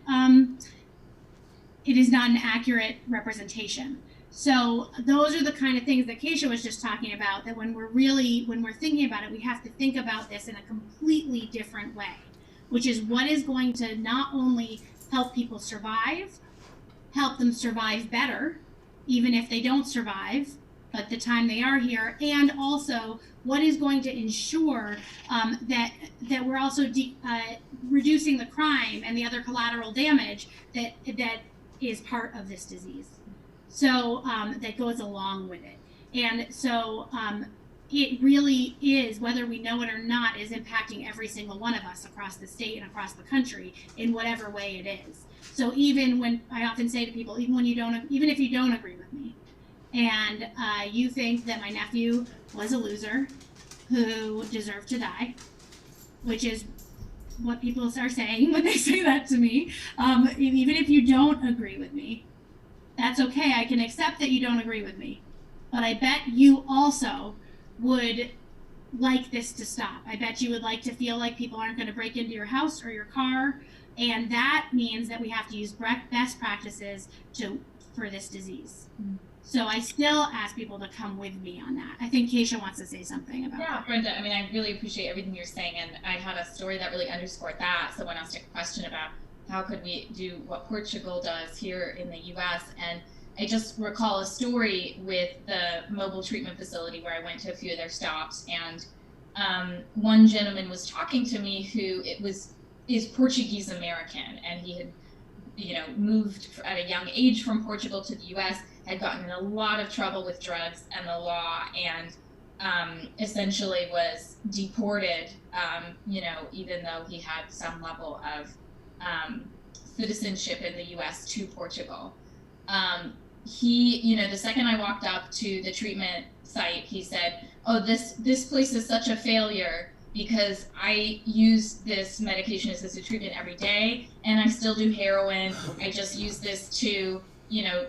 representation. So those are the kind of things that Kesha was just talking about, that when we're thinking about it, we have to think about this in a completely different way, which is what is going to not only help people survive, help them survive better, even if they don't survive, but the time they are here, and also what is going to ensure that we're also reducing the crime and the other collateral damage that is part of this disease. So that goes along with it. And so it really is, whether we know it or not, is impacting every single one of us across the state and across the country in whatever way it is. So even when I often say to people, even if you don't agree with me, and you think that my nephew was a loser who deserved to die, which is what people are saying when they say that to me, even if you don't agree with me, that's okay. I can accept that you don't agree with me, but I bet you also would like this to stop. I bet you would like to feel like people aren't going to break into your house or your car, and that means that we have to use best practices for this disease. So I still ask people to come with me on that. I think Kesha wants to say something about that. Yeah, Brenda, I mean, I really appreciate everything you're saying, and I had a story that really underscored that. Someone asked a question about how could we do what Portugal does here in the U.S., and I just recall a story with the mobile treatment facility where I went to a few of their stops, and one gentleman was talking to me who is Portuguese American, and he had, moved at a young age from Portugal to the U.S., had gotten in a lot of trouble with drugs and the law, and essentially was deported, even though he had some level of citizenship in the U.S. to Portugal. He, the second I walked up to the treatment site, he said, "Oh, this place is such a failure because I use this medication-assisted treatment every day, and I still do heroin. I just use this to,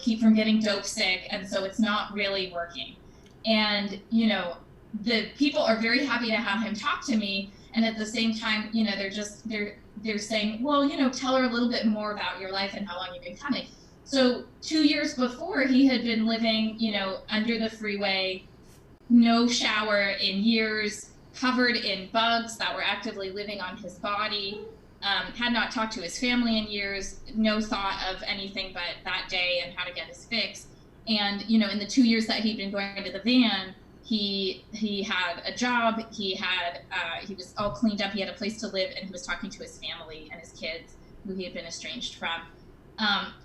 keep from getting dope sick, and so it's not really working." And, the people are very happy to have him talk to me, And at the same time, you know, they're saying, well, you know, tell her a little bit more about your life and how long you've been coming. So 2 years before, he had been living, you know, under the freeway, no shower in years, covered in bugs that were actively living on his body, had not talked to his family in years, no thought of anything but that day and how to get his fix. And, you know, in the 2 years that he'd been going to the van, he had a job, he was all cleaned up, he had a place to live, and he was talking to his family and his kids who he had been estranged from.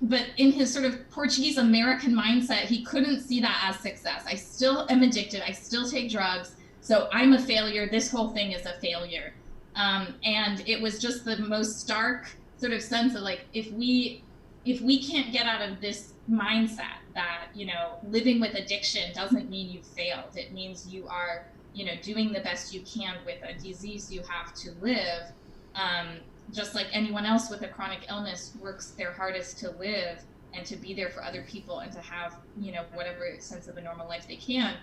But in his sort of Portuguese American mindset, he couldn't see that as success. I still am addicted, I still take drugs, so I'm a failure, this whole thing is a failure. And it was just the most stark sort of sense of like, if we can't get out of this mindset that, you know, living with addiction doesn't mean you've failed. It means you are, you know, doing the best you can with a disease you have to live. Just like anyone else with a chronic illness works their hardest to live and to be there for other people and to have, you know, whatever sense of a normal life they can.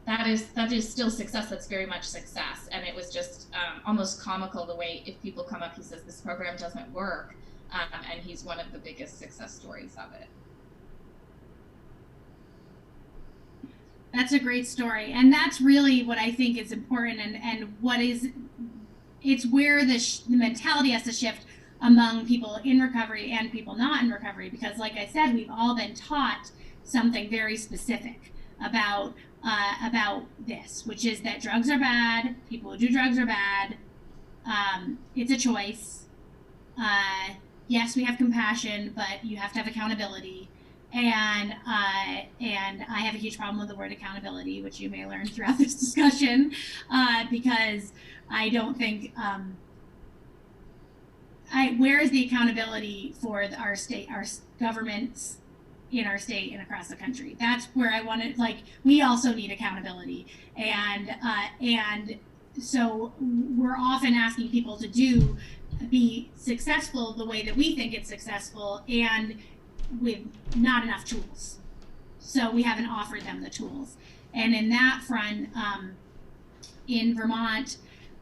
That is still success. That's very much success. And it was just almost comical the way if people come up, he says this program doesn't work. And he's one of the biggest success stories of it. That's a great story. And that's really what I think is important and what is, it's where the mentality has to shift among people in recovery and people not in recovery. Because like I said, we've all been taught something very specific about this, which is that drugs are bad, people who do drugs are bad, it's a choice. Yes, we have compassion, but you have to have accountability. And I have a huge problem with the word accountability, which you may learn throughout this discussion, because I don't think, where is the accountability for our state, our governments in our state and across the country? That's where I want to, like, we also need accountability. And so we're often asking people to be successful the way that we think it's successful and with not enough tools. So we haven't offered them the tools. And in that front, in Vermont,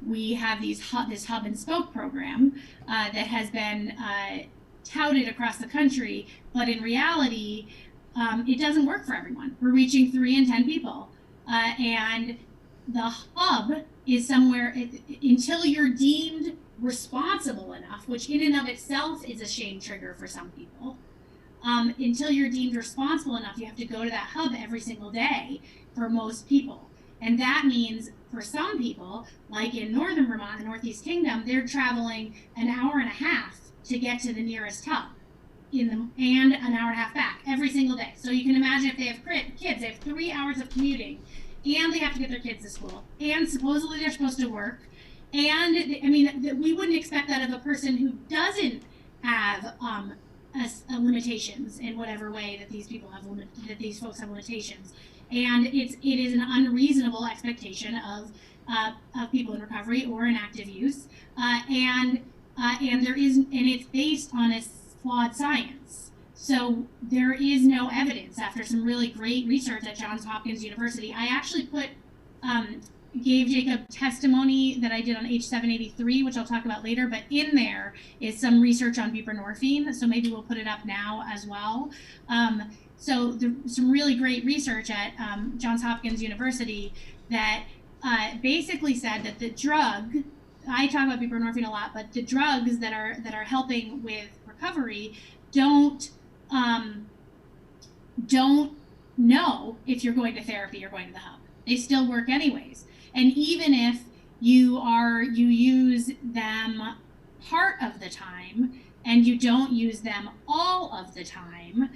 we have this hub and spoke program that has been touted across the country, but in reality, it doesn't work for everyone. We're reaching 3 in 10 people. And the hub is somewhere, until you're deemed responsible enough, which in and of itself is a shame trigger for some people, until you're deemed responsible enough, you have to go to that hub every single day for most people. And that means for some people, like in northern Vermont, the Northeast Kingdom, they're traveling an hour and a half to get to the nearest hub and an hour and a half back every single day. So you can imagine if they have kids, they have 3 hours of commuting, and they have to get their kids to school, and supposedly they're supposed to work. And I mean, we wouldn't expect that of a person who doesn't have limitations in whatever way that these people have that these folks have limitations. And it is an unreasonable expectation of people in recovery or in active use, and it's based on a flawed science. So there is no evidence. After some really great research at Johns Hopkins University, I actually gave Jacob testimony that I did on H783, which I'll talk about later, but in there is some research on buprenorphine, so maybe we'll put it up now as well. So some really great research at Johns Hopkins University that basically said that the drug, I talk about buprenorphine a lot, but the drugs that are helping with recovery don't know if you're going to therapy or going to the hub. They still work anyways. And even if you use them part of the time and you don't use them all of the time,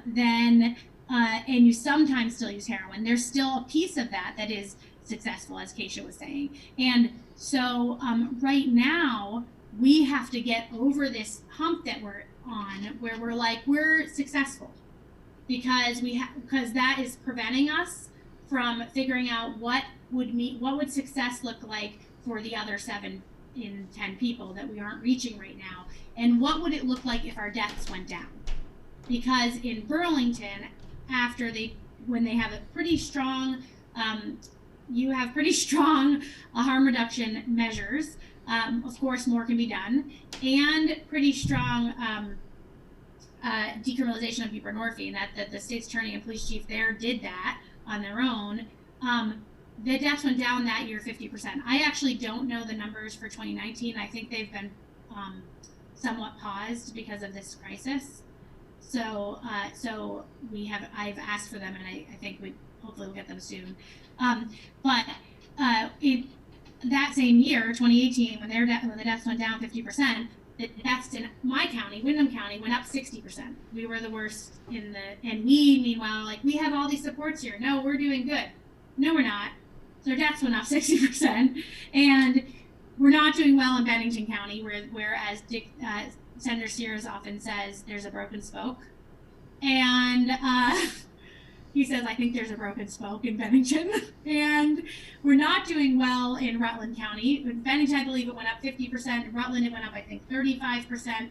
then and you sometimes still use heroin, there's still a piece of that is successful, as Kesha was saying. And so right now we have to get over this hump that we're on, where we're successful, because that is preventing us from figuring out what would success look like for the other 7 in 10 people that we aren't reaching right now, and what would it look like if our deaths went down. Because in Burlington, when they have a pretty strong you have pretty strong harm reduction measures. Of course, more can be done, and pretty strong decriminalization of buprenorphine. That the state's attorney and police chief there did that on their own. The deaths went down that year 50%. I actually don't know the numbers for 2019. I think they've been somewhat paused because of this crisis. So I've asked for them, and I think hopefully we'll get them soon. But that same year, 2018, when the deaths went down 50%, the deaths in my county, Windham County, went up 60%. We were the worst and we, meanwhile, like, we have all these supports here. No, we're doing good. No, we're not. So our deaths went up 60%, and we're not doing well in Bennington County, whereas Senator Sears often says there's a broken spoke, and he says, I think there's a broken spoke in Bennington, and we're not doing well in Rutland County. In Bennington, I believe it went up 50%. In Rutland, it went up, I think, 35%.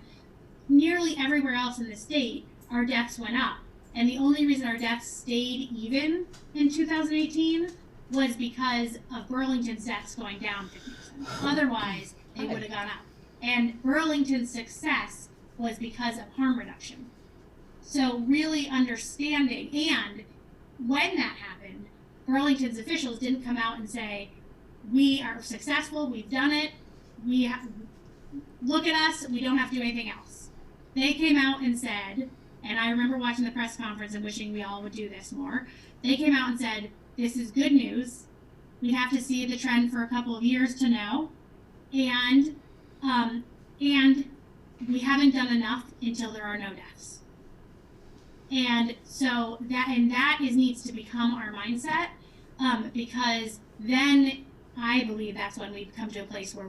Nearly everywhere else in the state, our deaths went up. And the only reason our deaths stayed even in 2018 was because of Burlington's deaths going down 50%. Otherwise, they would have gone up. And Burlington's success was because of harm reduction. So really understanding, and when that happened, Burlington's officials didn't come out and say, we are successful, we've done it, look at us, we don't have to do anything else. They came out and said, and I remember watching the press conference and wishing we all would do this more, they came out and said, this is good news, we have to see the trend for a couple of years to know, and we haven't done enough until there are no deaths. And so that needs to become our mindset, because then I believe that's when we come to a place where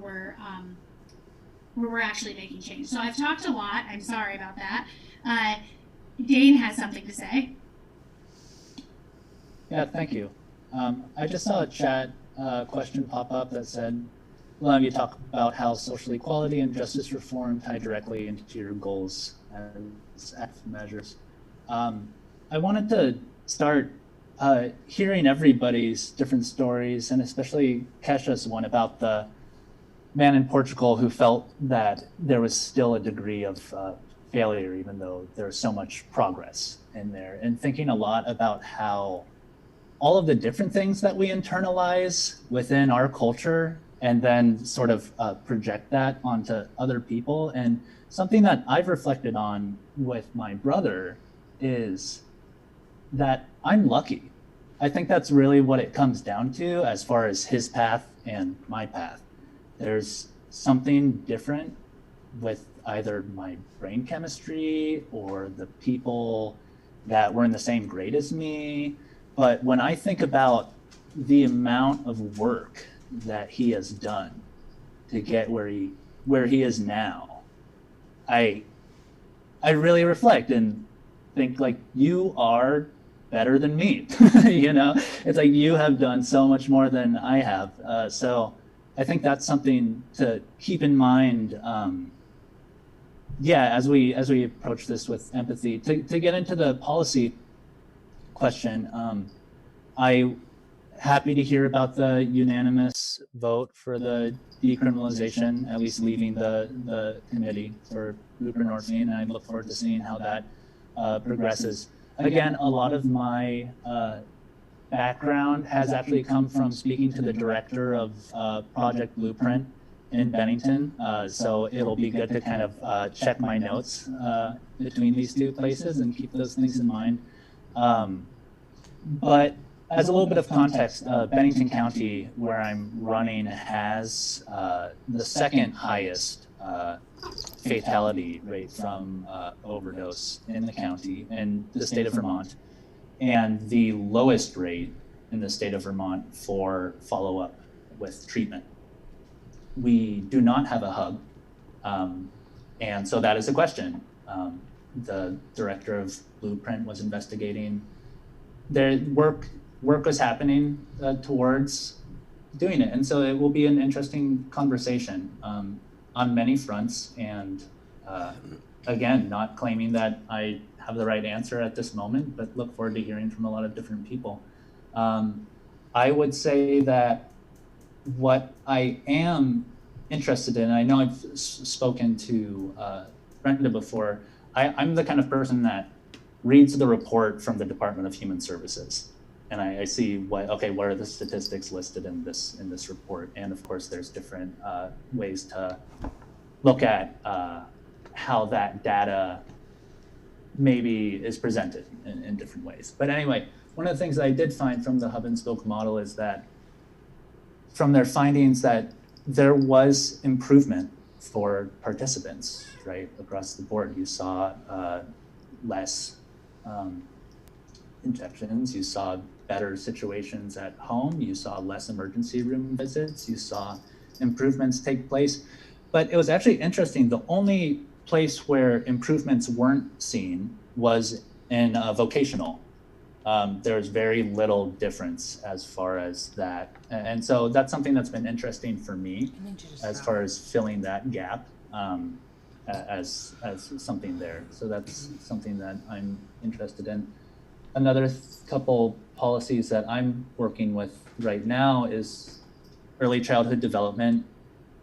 we're actually making change. So I've talked a lot. I'm sorry about that. Dane has something to say. Yeah, thank you. I just saw a chat question pop up that said, well, you talk about how social equality and justice reform tie directly into your goals as active measures. I wanted to start hearing everybody's different stories, and especially Kesha's one about the man in Portugal who felt that there was still a degree of failure, even though there's so much progress in there, and thinking a lot about how all of the different things that we internalize within our culture and then sort of project that onto other people. And something that I've reflected on with my brother is that I'm lucky. I think that's really what it comes down to as far as his path and my path. There's something different with either my brain chemistry or the people that were in the same grade as me. But when I think about the amount of work that he has done to get where he is now, I really reflect and think, like, you are better than me. You know, it's like you have done so much more than I have. So I think that's something to keep in mind. As we approach this with empathy. To get into the policy question, I'm happy to hear about the unanimous vote for the decriminalization, at least leaving the committee for buprenorphine, and I look forward to seeing how that progresses. Again, a lot of my background has actually come from speaking to the director of Project Blueprint in Bennington, so it'll be good to kind of check my notes between these two places and keep those things in mind. But as a little bit of context, Bennington County, where I'm running, has the second highest fatality rate from overdose in the county in the state of Vermont, and the lowest rate in the state of Vermont for follow-up with treatment. We do not have a hub, and so that is a question. The director of Blueprint was investigating. Their work was happening towards doing it, and so it will be an interesting conversation on many fronts. And again, not claiming that I have the right answer at this moment, but look forward to hearing from a lot of different people. I would say that what I am interested in, I know I've spoken to Brenda before, I'm the kind of person that reads the report from the Department of Human Services. And I see what are the statistics listed in this report? And of course, there's different ways to look at how that data maybe is presented in different ways. But anyway, one of the things that I did find from the hub and spoke model is that from their findings that there was improvement for participants, right, across the board. You saw less injections, you saw better situations at home, you saw less emergency room visits, you saw improvements take place. But it was actually interesting, the only place where improvements weren't seen was in vocational. There's very little difference as far as that. And so that's something that's been interesting for me as far as filling that gap as something there. So that's something that I'm interested in. Another couple policies that I'm working with right now is early childhood development,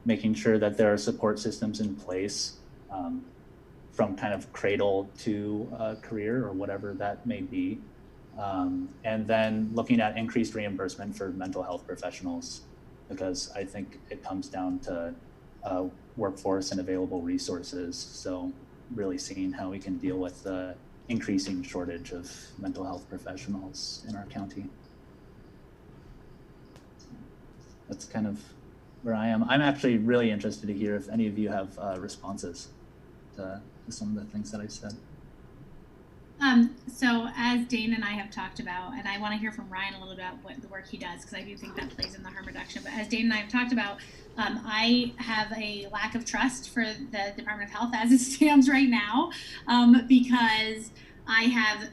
making sure that there are support systems in place from kind of cradle to career or whatever that may be. And then looking at increased reimbursement for mental health professionals, because I think it comes down to workforce and available resources. So really seeing how we can deal with the increasing shortage of mental health professionals in our county. That's kind of where I am. I'm actually really interested to hear if any of you have responses to some of the things that I said. So as Dane and I have talked about, and I want to hear from Ryan a little bit about what the work he does, because I do think that plays in the harm reduction, but as Dane and I have talked about, I have a lack of trust for the Department of Health as it stands right now, because I have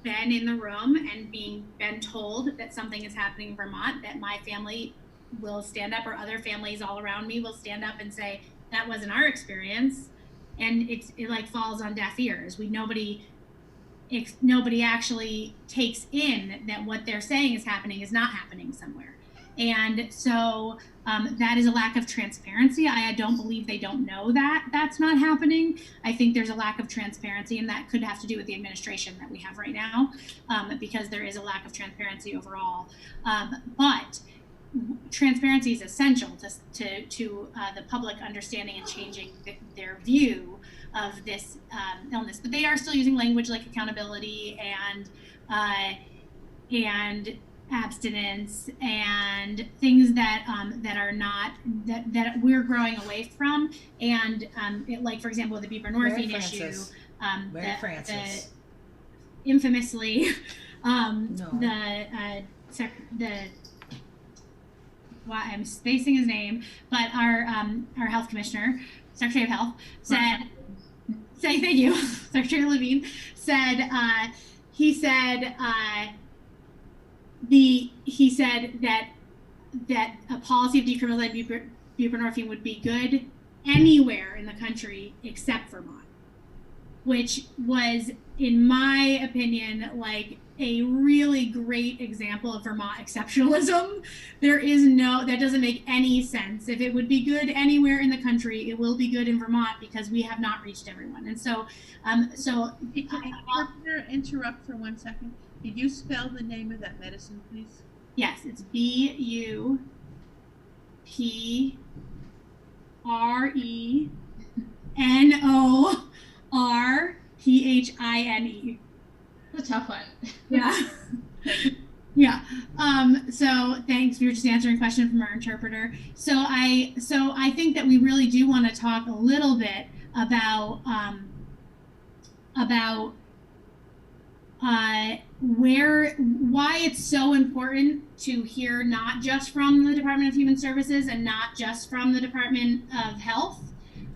been in the room and been told that something is happening in Vermont, that my family will stand up, or other families all around me will stand up and say, that wasn't our experience. And it like falls on deaf ears. Nobody actually takes in that what they're saying is not happening somewhere. And so that is a lack of transparency. I don't believe they don't know that that's not happening. I think there's a lack of transparency, and that could have to do with the administration that we have right now, because there is a lack of transparency overall. But transparency is essential to the public understanding and changing their view of this illness. But they are still using language like accountability and abstinence and things that are not that we're growing away from. And like, for example, the buprenorphine issue, the infamously I'm spacing his name, but our health commissioner, Secretary of Health, said, thank you, Secretary Levine said, he said that a policy of decriminalizing buprenorphine would be good anywhere in the country except Vermont, which was, in my opinion, like a really great example of Vermont exceptionalism. That doesn't make any sense. If it would be good anywhere in the country, it will be good in Vermont because we have not reached everyone. And so, Could I interrupt for 1 second? Did you spell the name of that medicine, please? Yes, it's BUPRENORPHINE. A tough one. Yeah. Yeah. So thanks. We were just answering a question from our interpreter. So I think that we really do want to talk a little bit about why it's so important to hear not just from the Department of Human Services and not just from the Department of Health,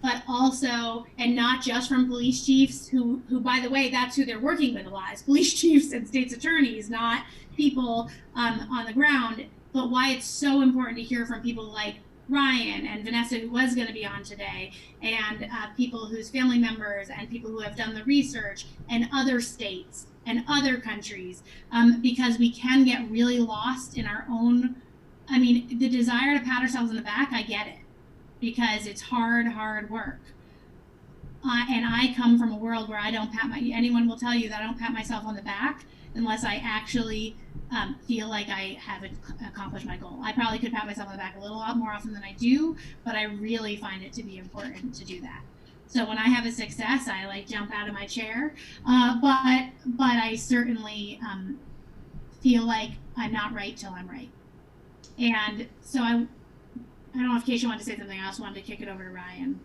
but also, and not just from police chiefs who, by the way, that's who they're working with a lot, is police chiefs and state's attorneys, not people on the ground, but why it's so important to hear from people like Ryan and Vanessa, who was going to be on today, and people whose family members and people who have done the research, and other states and other countries, because we can get really lost in our own, I mean, the desire to pat ourselves on the back, I get it, because it's hard work. And I come from a world where I don't anyone will tell you that I don't pat myself on the back unless I actually feel like I have accomplished my goal. I probably could pat myself on the back a little more often than I do, but I really find it to be important to do that. So when I have a success, I like jump out of my chair, but I certainly feel like I'm not right till I'm right. And so I don't know if Kesha wanted to say something. I also wanted to kick it over to Ryan.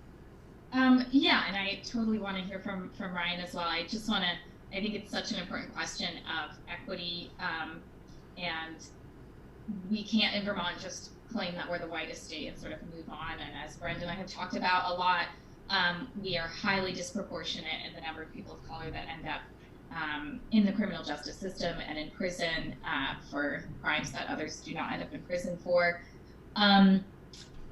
Yeah, and I totally want to hear from Ryan as well. I think it's such an important question of equity, and we can't in Vermont just claim that we're the whitest state and sort of move on. And as Brenda and I have talked about a lot, we are highly disproportionate in the number of people of color that end up in the criminal justice system and in prison for crimes that others do not end up in prison for.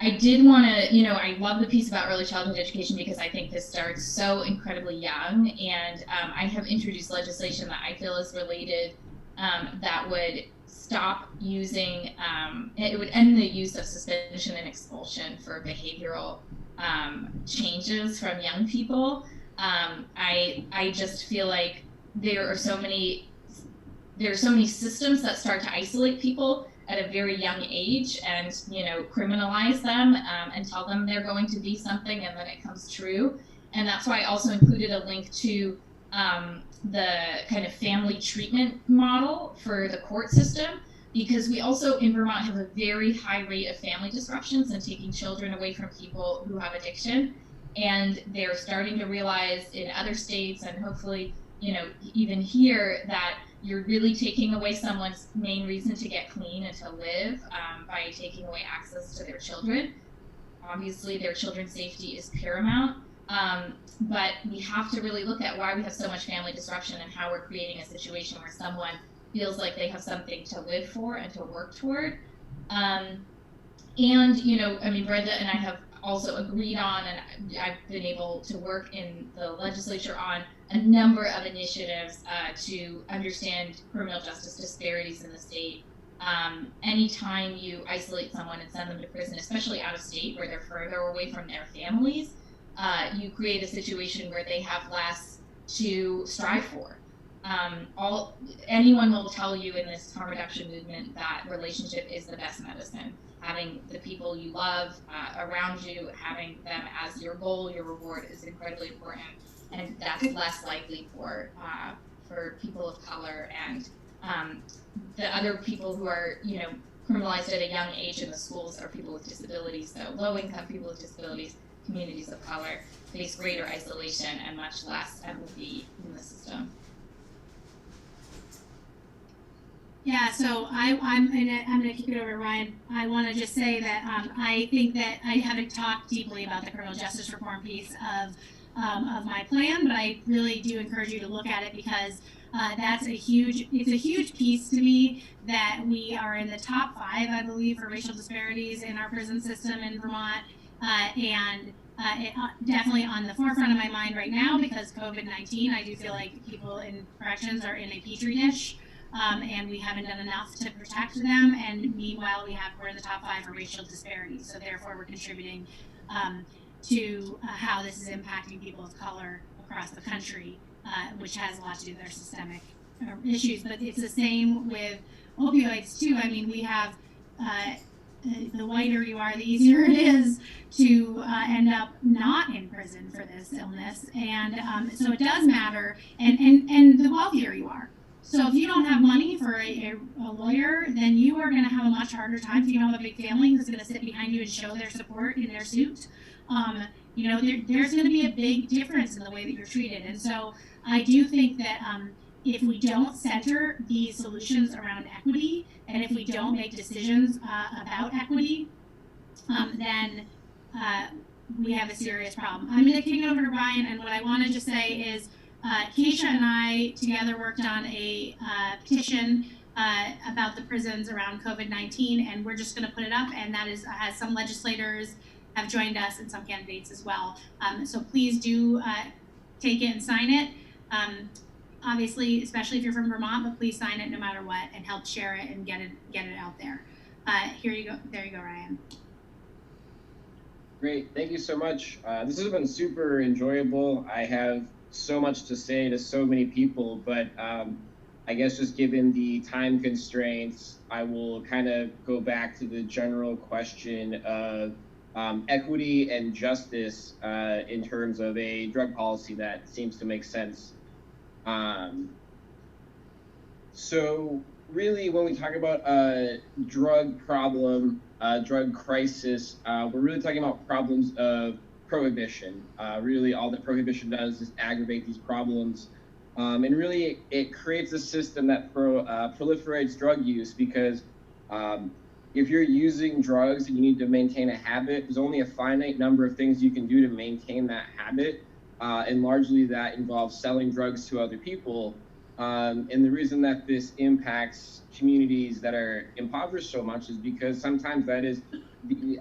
I did want to, I love the piece about early childhood education because I think this starts so incredibly young, and I have introduced legislation that I feel is related that would stop using, it would end the use of suspension and expulsion for behavioral changes from young people. I just feel like there are so many systems that start to isolate people at a very young age and criminalize them and tell them they're going to be something and then it comes true. And that's why I also included a link to the kind of family treatment model for the court system, because we also in Vermont have a very high rate of family disruptions and taking children away from people who have addiction. And they're starting to realize in other states and hopefully even here that you're really taking away someone's main reason to get clean and to live by taking away access to their children. Obviously, their children's safety is paramount, but we have to really look at why we have so much family disruption and how we're creating a situation where someone feels like they have something to live for and to work toward. And, Brenda and I have also agreed on, and I've been able to work in the legislature on a number of initiatives to understand criminal justice disparities in the state. Anytime you isolate someone and send them to prison, especially out of state where they're further away from their families, you create a situation where they have less to strive for. Anyone will tell you in this harm reduction movement that relationship is the best medicine. Having the people you love around you, having them as your goal, your reward is incredibly important. And that's less likely for people of color and the other people who are, criminalized at a young age in the schools are people with disabilities. So low-income people with disabilities, communities of color face greater isolation and much less empathy in the system. Yeah, so I'm gonna kick it over to Ryan. I want to just say that I think that I haven't talked deeply about the criminal justice reform piece of my plan, but I really do encourage you to look at it because it's a huge piece to me that we are in the top 5, I believe, for racial disparities in our prison system in Vermont, and definitely on the forefront of my mind right now because COVID-19. I do feel like people in corrections are in a petri dish. And we haven't done enough to protect them. And meanwhile, we're in the top 5 for racial disparities. So therefore, we're contributing to how this is impacting people of color across the country, which has a lot to do with their systemic issues. But it's the same with opioids too. I mean, we have the whiter you are, the easier it is to end up not in prison for this illness. And so it does matter. And the wealthier you are. So if you don't have money for a lawyer, then you are going to have a much harder time if you don't have a big family who's going to sit behind you and show their support in their suit. There's going to be a big difference in the way that you're treated. And so I do think that if we don't center these solutions around equity, and if we don't make decisions about equity, then we have a serious problem. I'm going to kick it over to Ryan, and what I want to just say is Kesha and I together worked on a petition about the prisons around COVID-19, and we're just going to put it up. And that is has some legislators have joined us and some candidates as well. So please do take it and sign it. Obviously, especially if you're from Vermont, but please sign it no matter what and help share it and get it out there. Here you go. There you go, Ryan. Great. Thank you so much. This has been super enjoyable. I have so much to say to so many people, but I guess just given the time constraints, I will kind of go back to the general question of equity and justice in terms of a drug policy that seems to make sense. So really, when we talk about a drug problem, drug crisis, we're really talking about problems of prohibition. Really, all that prohibition does is aggravate these problems. And really, it creates a system that proliferates drug use because if you're using drugs and you need to maintain a habit, there's only a finite number of things you can do to maintain that habit. And largely that involves selling drugs to other people. And the reason that this impacts communities that are impoverished so much is because sometimes that is the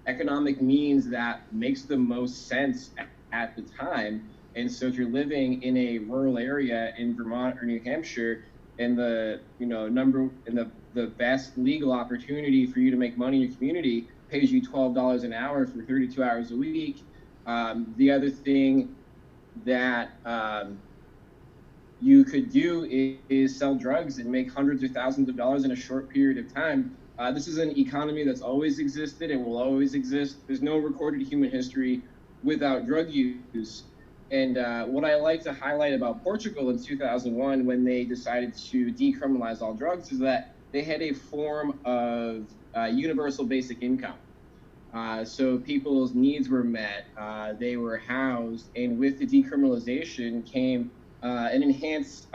economic means that makes the most sense at the time. And so if you're living in a rural area in Vermont or New Hampshire, and the the best legal opportunity for you to make money in your community pays you $12 an hour for 32 hours a week. The other thing that you could do is sell drugs and make hundreds of thousands of dollars in a short period of time. This is an economy that's always existed and will always exist. There's no recorded human history without drug use. And what I like to highlight about Portugal in 2001, when they decided to decriminalize all drugs, is that they had a form of universal basic income. So people's needs were met, they were housed, and with the decriminalization came an enhanced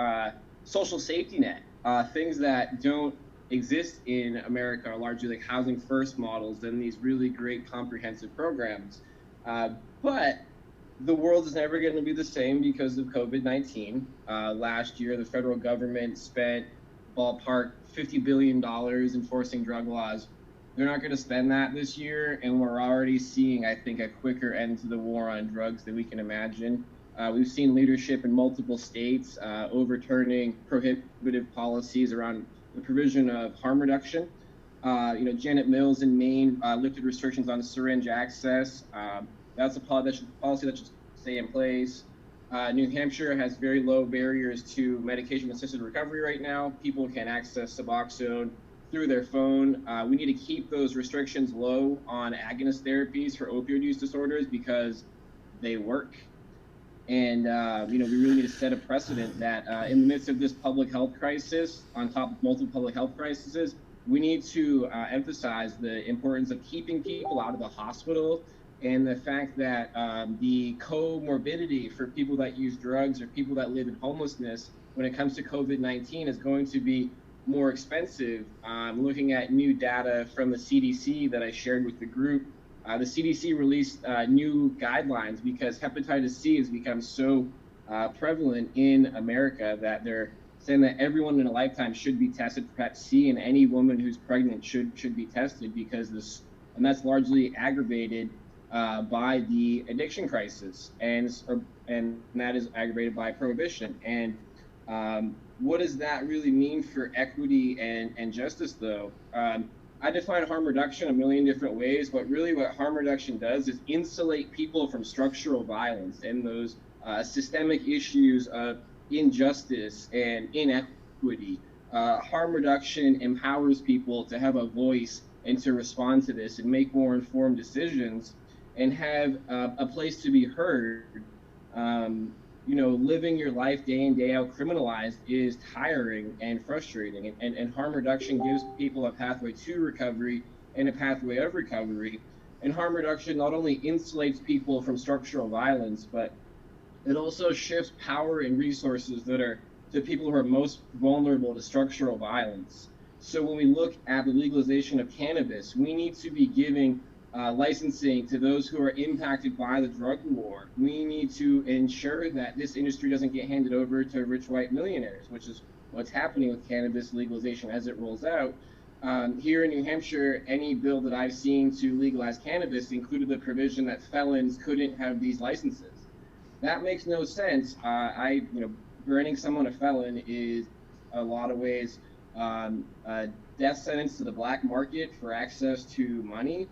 social safety net. Things that don't exist in America are largely like housing first models and these really great comprehensive programs. But the world is never going to be the same because of COVID-19. Last year, the federal government spent ballpark $50 billion enforcing drug laws. They're not going to spend that this year, and we're already seeing, I think, a quicker end to the war on drugs than we can imagine. We've seen leadership in multiple states overturning prohibitive policies around the provision of harm reduction. Janet Mills in Maine lifted restrictions on syringe access. That's a policy that should stay in place. New Hampshire has very low barriers to medication-assisted recovery right now. People can access Suboxone through their phone. We need to keep those restrictions low on agonist therapies for opioid use disorders because they work. And we really need to set a precedent that in the midst of this public health crisis, on top of multiple public health crises, we need to emphasize the importance of keeping people out of the hospital and the fact that the comorbidity for people that use drugs or people that live in homelessness when it comes to COVID-19 is going to be more expensive. Looking at new data from the CDC that I shared with the group, the CDC released new guidelines because hepatitis C has become so prevalent in America that they're saying that everyone in a lifetime should be tested for Hep C, and any woman who's pregnant should be tested because and that's largely aggravated by the addiction crisis, and that is aggravated by prohibition. And what does that really mean for equity and justice, though? I define harm reduction a million different ways, but really what harm reduction does is insulate people from structural violence and those systemic issues of injustice and inequity. Harm reduction empowers people to have a voice and to respond to this and make more informed decisions and have a place to be heard. Living your life day in, day out criminalized is tiring and frustrating. And harm reduction gives people a pathway to recovery and a pathway of recovery. And harm reduction not only insulates people from structural violence, but it also shifts power and resources that are to people who are most vulnerable to structural violence. So when we look at the legalization of cannabis, we need to be giving licensing to those who are impacted by the drug war. We need to ensure that this industry doesn't get handed over to rich white millionaires, which is what's happening with cannabis legalization as it rolls out. Here in New Hampshire, any bill that I've seen to legalize cannabis included the provision that felons couldn't have these licenses. That makes no sense. Burning someone a felon is a lot of ways a death sentence to the black market for access to money.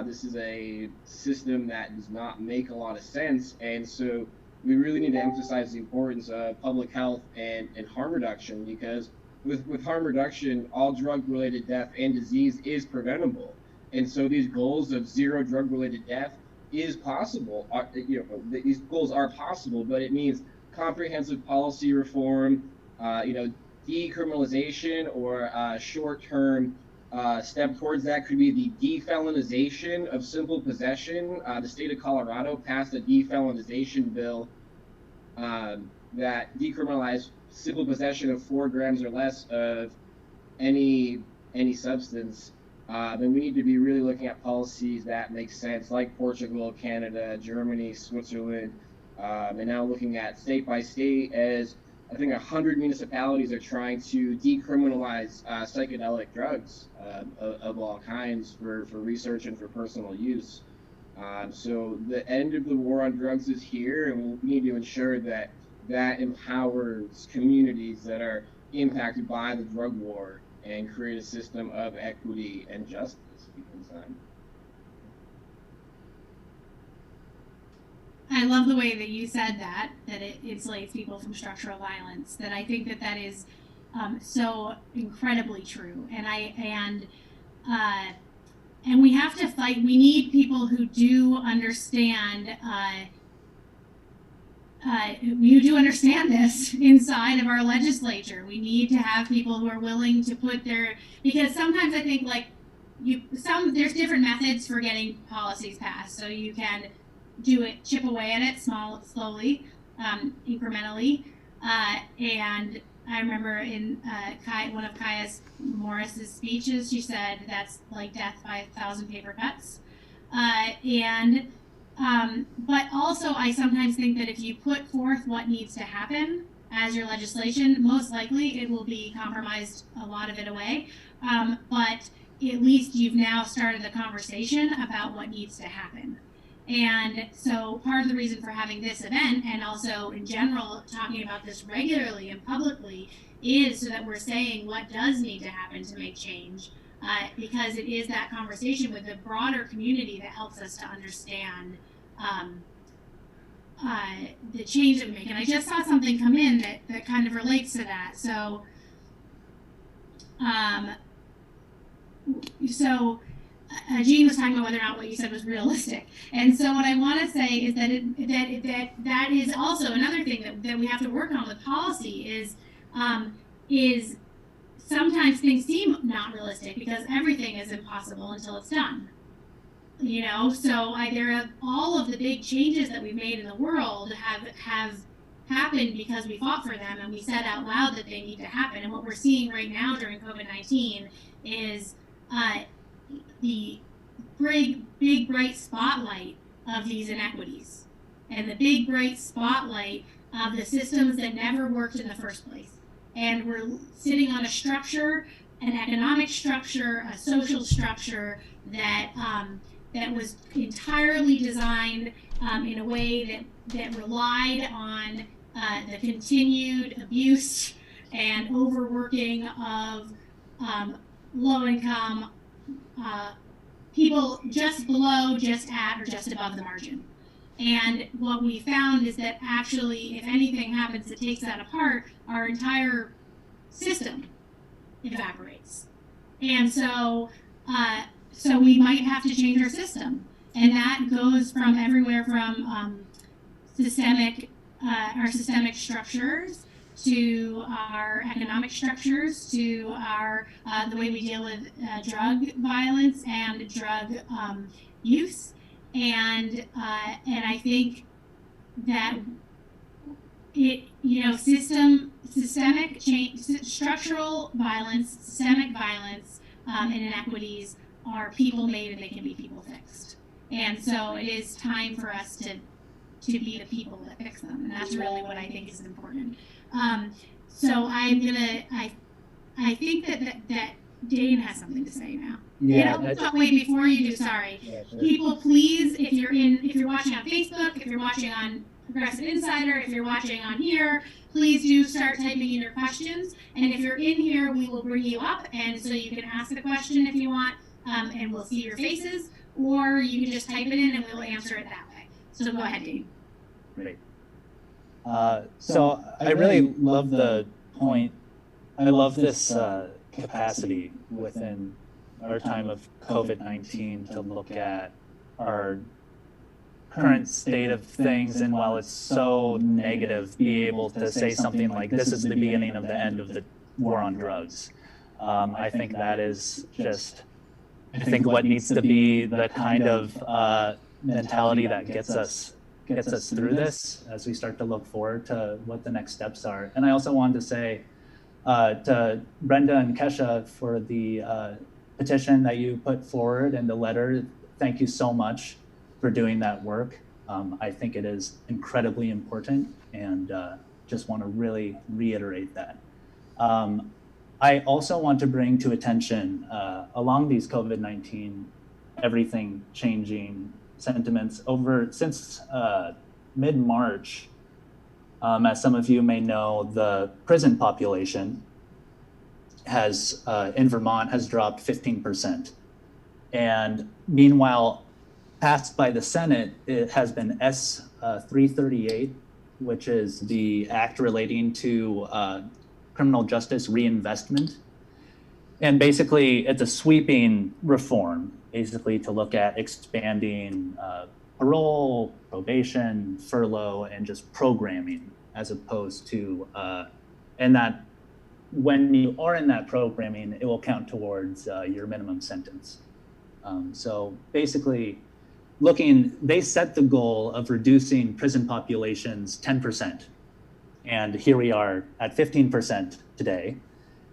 This is a system that does not make a lot of sense, and so we really need to emphasize the importance of public health and harm reduction, because with harm reduction, all drug-related death and disease is preventable. And so these goals of zero drug-related death is possible. These goals are possible, but it means comprehensive policy reform, decriminalization, or short-term step towards that could be the defelonization of simple possession. The state of Colorado passed a defelonization bill that decriminalized simple possession of 4 grams or less of any substance. And we need to be really looking at policies that make sense, like Portugal, Canada, Germany, Switzerland, and now looking at state by state, as I think 100 municipalities are trying to decriminalize psychedelic drugs of all kinds for research and for personal use. So the end of the war on drugs is here, and we need to ensure that empowers communities that are impacted by the drug war and create a system of equity and justice. I love the way that you said that it insulates people from structural violence. That I think that is so incredibly true. And we have to fight. We need people who do understand. You do understand this inside of our legislature. We need to have people who are willing to put because sometimes I think there's different methods for getting policies passed. So you can chip away at it slowly, incrementally. And I remember in one of Kaya Morris's speeches, she said that's like death by 1,000 paper cuts. But also I sometimes think that if you put forth what needs to happen as your legislation, most likely it will be compromised a lot of it away. But at least you've now started the conversation about what needs to happen. And so part of the reason for having this event, and also in general talking about this regularly and publicly, is so that we're saying what does need to happen to make change. Because it is that conversation with the broader community that helps us to understand the change that we make. And I just saw something come in that kind of relates to that. So, Jean was talking about whether or not what you said was realistic. And so what I want to say is that that is also another thing that we have to work on with policy is sometimes things seem not realistic because everything is impossible until it's done. So all of the big changes that we've made in the world have happened because we fought for them and we said out loud that they need to happen. And what we're seeing right now during COVID-19 is the big bright spotlight of these inequities and the big bright spotlight of the systems that never worked in the first place. And we're sitting on a structure, an economic structure, a social structure that was entirely designed in a way that relied on the continued abuse and overworking of low-income people just below, just at, or just above the margin. And what we found is that actually, if anything happens that takes that apart, our entire system evaporates. And so we might have to change our system. And that goes from everywhere from our systemic structures to our economic structures to our the way we deal with drug violence and drug use. And I think that systemic change, structural violence, systemic violence, and inequities are people made and they can be people fixed. And so it is time for us to be the people that fix them, and that's really what I think is important. So I think that Dane has something to say now. Yeah, Wait, before you do, sorry. Yeah, sure. People, please, if you're watching on Facebook, if you're watching on Progressive Insider, if you're watching on here, please do start typing in your questions. And if you're in here, we will bring you up, and so you can ask a question if you want, and we'll see your faces, or you can just type it in and we'll answer it that way. So go ahead, Dane. Great. So I really love the point. I love this capacity within our time of COVID-19 to look at our current state of things, and while it's so negative, be able to say something like, this is the beginning of the end of the war on drugs. I think that is just, I think what needs to be the kind of mentality that gets us through this as we start to look forward to what the next steps are. And I also wanted to say to Brenda and Kesha for the petition that you put forward and the letter, thank you so much for doing that work. I think it is incredibly important, and just want to really reiterate that. I also want to bring to attention, along these COVID-19, everything changing sentiments since mid-March, as some of you may know, the prison population has, in Vermont, has dropped 15%. And meanwhile, passed by the Senate, it has been S 338, which is the act relating to criminal justice reinvestment. And basically, it's a sweeping reform, basically to look at expanding parole, probation, furlough, and just programming, as opposed to, and that when you are in that programming, it will count towards your minimum sentence. So basically, they set the goal of reducing prison populations 10%. And here we are at 15% today.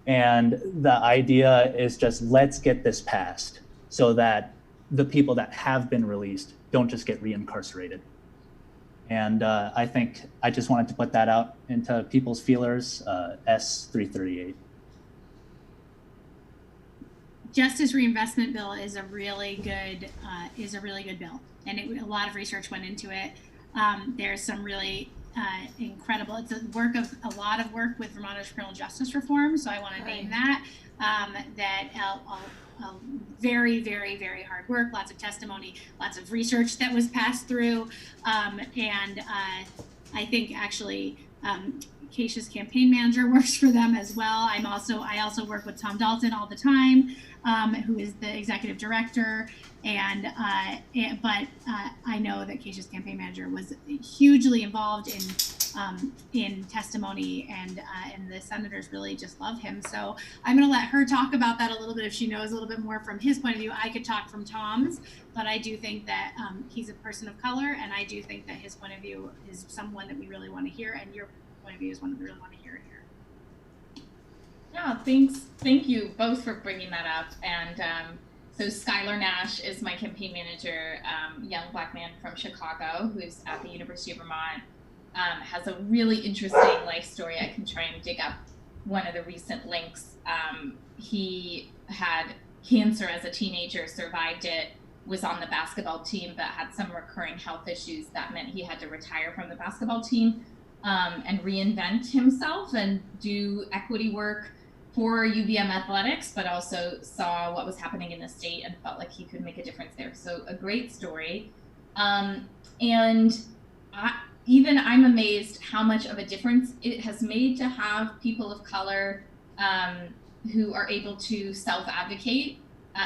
And the idea is just, let's get this passed so that the people that have been released don't just get reincarcerated. And I think I just wanted to put that out into people's feelers, S 338. Justice reinvestment bill is a really good bill, and a lot of research went into it. There's some really incredible. It's a lot of work with Vermont's criminal justice reform. So I want to name that. Very, very, very hard work. Lots of testimony, lots of research that was passed through, and I think actually. Kesha's campaign manager works for them as well. I also work with Tom Dalton all the time, who is the executive director, but I know that Kesha's campaign manager was hugely involved in testimony, and the senators really just love him. So I'm going to let her talk about that a little bit if she knows a little bit more from his point of view. I could talk from Tom's, but I do think that he's a person of color, and I do think that his point of view is someone that we really want to hear, and your point of view is one that we really want to hear here. Yeah, thanks. Thank you both for bringing that up. And so Skylar Nash is my campaign manager, young Black man from Chicago who's at the University of Vermont, has a really interesting life story. I can try and dig up one of the recent links. He had cancer as a teenager, survived it, was on the basketball team, but had some recurring health issues that meant he had to retire from the basketball team. And reinvent himself and do equity work for UVM athletics, but also saw what was happening in the state and felt like he could make a difference there. So a great story. And I'm amazed how much of a difference it has made to have people of color who are able to self-advocate,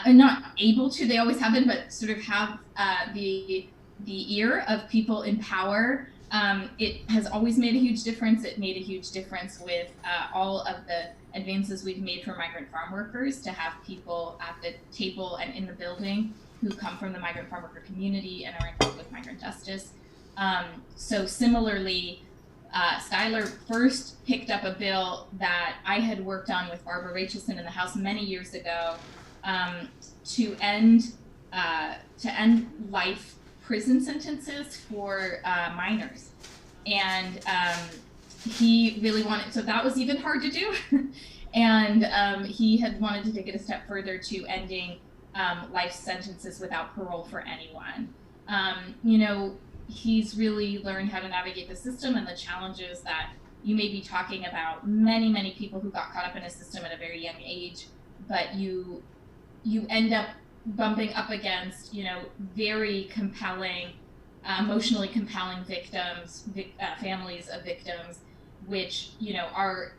and not able to, they always have been, but sort of have the ear of people in power. It has always made a huge difference. It made a huge difference with all of the advances we've made for migrant farm workers, to have people at the table and in the building who come from the migrant farm worker community and are involved with migrant justice. So similarly, Skylar first picked up a bill that I had worked on with Barbara Rachelson in the House many years ago, to end life prison sentences for minors. And he really wanted, so that was even hard to do. And he had wanted to take it a step further to ending life sentences without parole for anyone. You know, he's really learned how to navigate the system and the challenges that you may be talking about. Many people who got caught up in a system at a very young age, but you end up bumping up against, you know, very compelling, emotionally compelling victims, families of victims, which, you know, are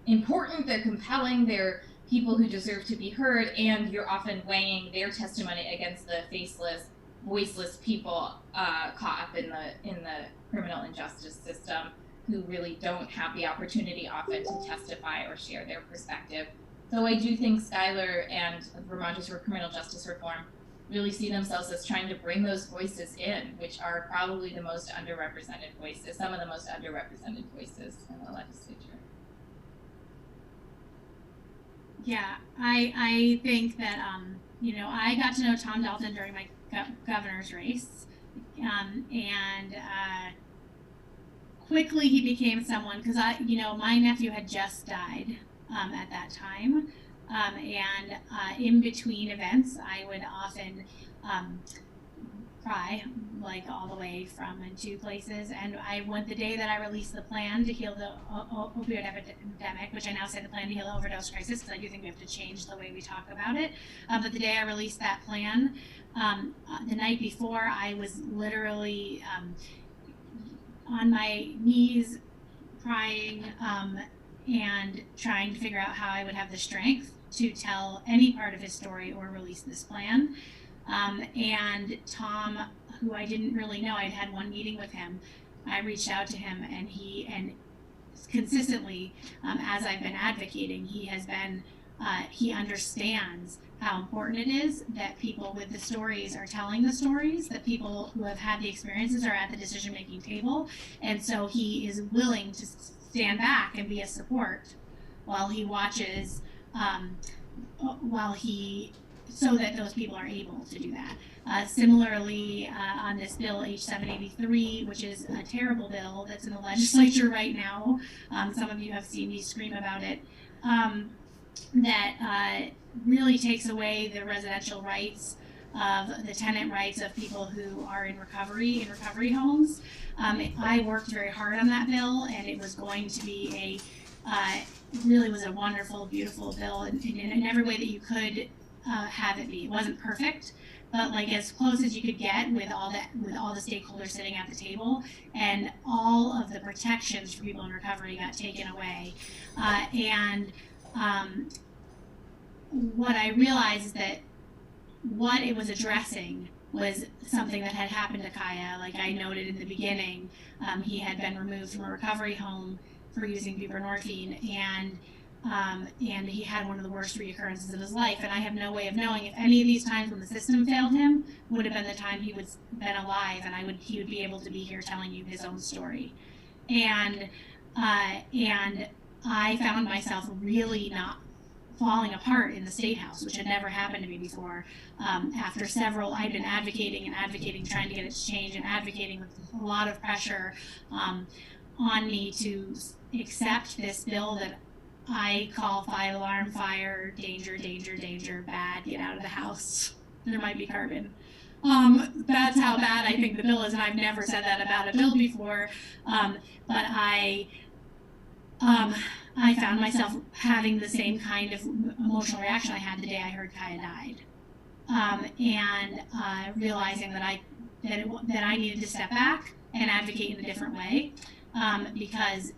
important, they're compelling, they're people who deserve to be heard, and you're often weighing their testimony against the faceless, voiceless people caught up in the criminal injustice system who really don't have the opportunity often to testify or share their perspective. So I do think Schuyler and Vermonters for Criminal Justice Reform really see themselves as trying to bring those voices in, which are probably the most underrepresented voices, some of the most underrepresented voices in the legislature. Yeah, I think that, you know, I got to know Tom Dalton during my governor's race, and quickly he became someone, because you know, my nephew had just died at that time, and in between events, I would often cry, like all the way from and to places. And I went the day that I released the plan to heal the opioid epidemic, which I now say the plan to heal the overdose crisis, because I do think we have to change the way we talk about it. But the day I released that plan, the night before, I was literally on my knees crying and trying to figure out how I would have the strength to tell any part of his story or release this plan. And Tom, who I didn't really know, I'd had one meeting with him. I reached out to him, and he consistently, as I've been advocating, he has been, he understands how important it is that people with the stories are telling the stories, that people who have had the experiences are at the decision-making table. And so he is willing to stand back and be a support while he watches, so that those people are able to do that. Similarly, on this bill, H783, which is a terrible bill that's in the legislature right now, some of you have seen me scream about it, that really takes away the residential rights of the tenant rights of people who are in recovery homes. I worked very hard on that bill, and it was going to be really was a wonderful, beautiful bill in every way that you could have it be. It wasn't perfect, but like as close as you could get with all the stakeholders sitting at the table, and all of the protections for people in recovery got taken away. What I realized is that what it was addressing was something that had happened to Kaya. Like I noted in the beginning, he had been removed from a recovery home for using buprenorphine, and he had one of the worst reoccurrences of his life. And I have no way of knowing if any of these times when the system failed him would have been the time he was been alive, and he would be able to be here telling you his own story. And I found myself really not falling apart in the State House, which had never happened to me before. After I'd been advocating, trying to get it to change, and advocating with a lot of pressure on me to accept this bill that I call 5-alarm fire, danger, danger, danger, bad, get out of the house. There might be carbon. That's how bad I think the bill is, and I've never said that about a bill before. But I found myself having the same kind of emotional reaction I had the day I heard Kaya died, and realizing that I needed to step back and advocate in a different way, because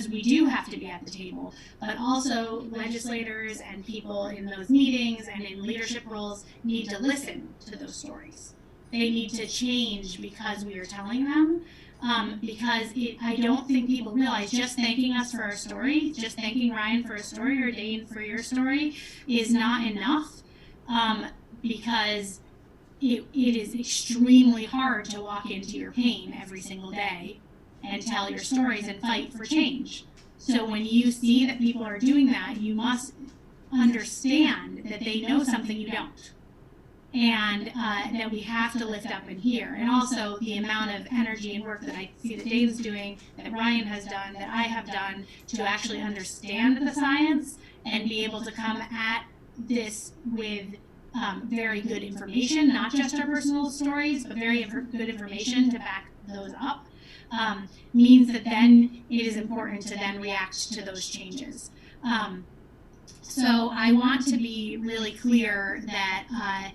we do have to be at the table, but also legislators and people in those meetings and in leadership roles need to listen to those stories. They need to change because we are telling them. Because I don't think people realize just thanking us for our story, just thanking Ryan for his story or Dane for your story is not enough, because it is extremely hard to walk into your pain every single day and tell your stories and fight for change. So when you see that people are doing that, you must understand that they know something you don't. and that we have to lift up and hear. And also the amount of energy and work that I see that Dave's doing, that Ryan has done, that I have done to actually understand the science and be able to come at this with very good information, not just our personal stories, but very good information to back those up, means that then it is important to then react to those changes. So I want to be really clear that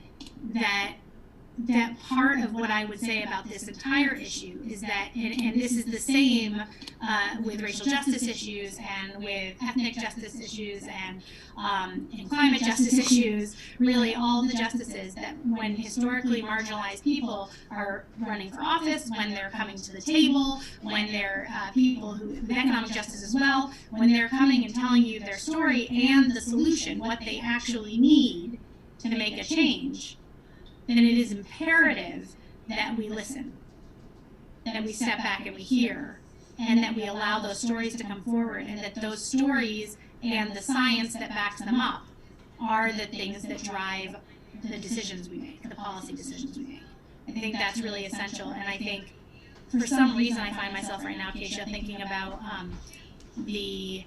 that part of what I would say about this entire issue is that, and this is the same with racial justice issues and with ethnic justice issues and climate justice issues, really all the justices, that when historically marginalized people are running for office, when they're coming to the table, when they're people who, with economic justice as well, when they're coming and telling you their story and the solution, what they actually need to make a change, then it is imperative that we listen, that we step back and we hear, and that we allow those stories to come forward, and that those stories and the science that backs them up are the things that drive the decisions we make, the policy decisions we make. I think that's really essential, and I think for some reason I find myself right now, Kesha, thinking about the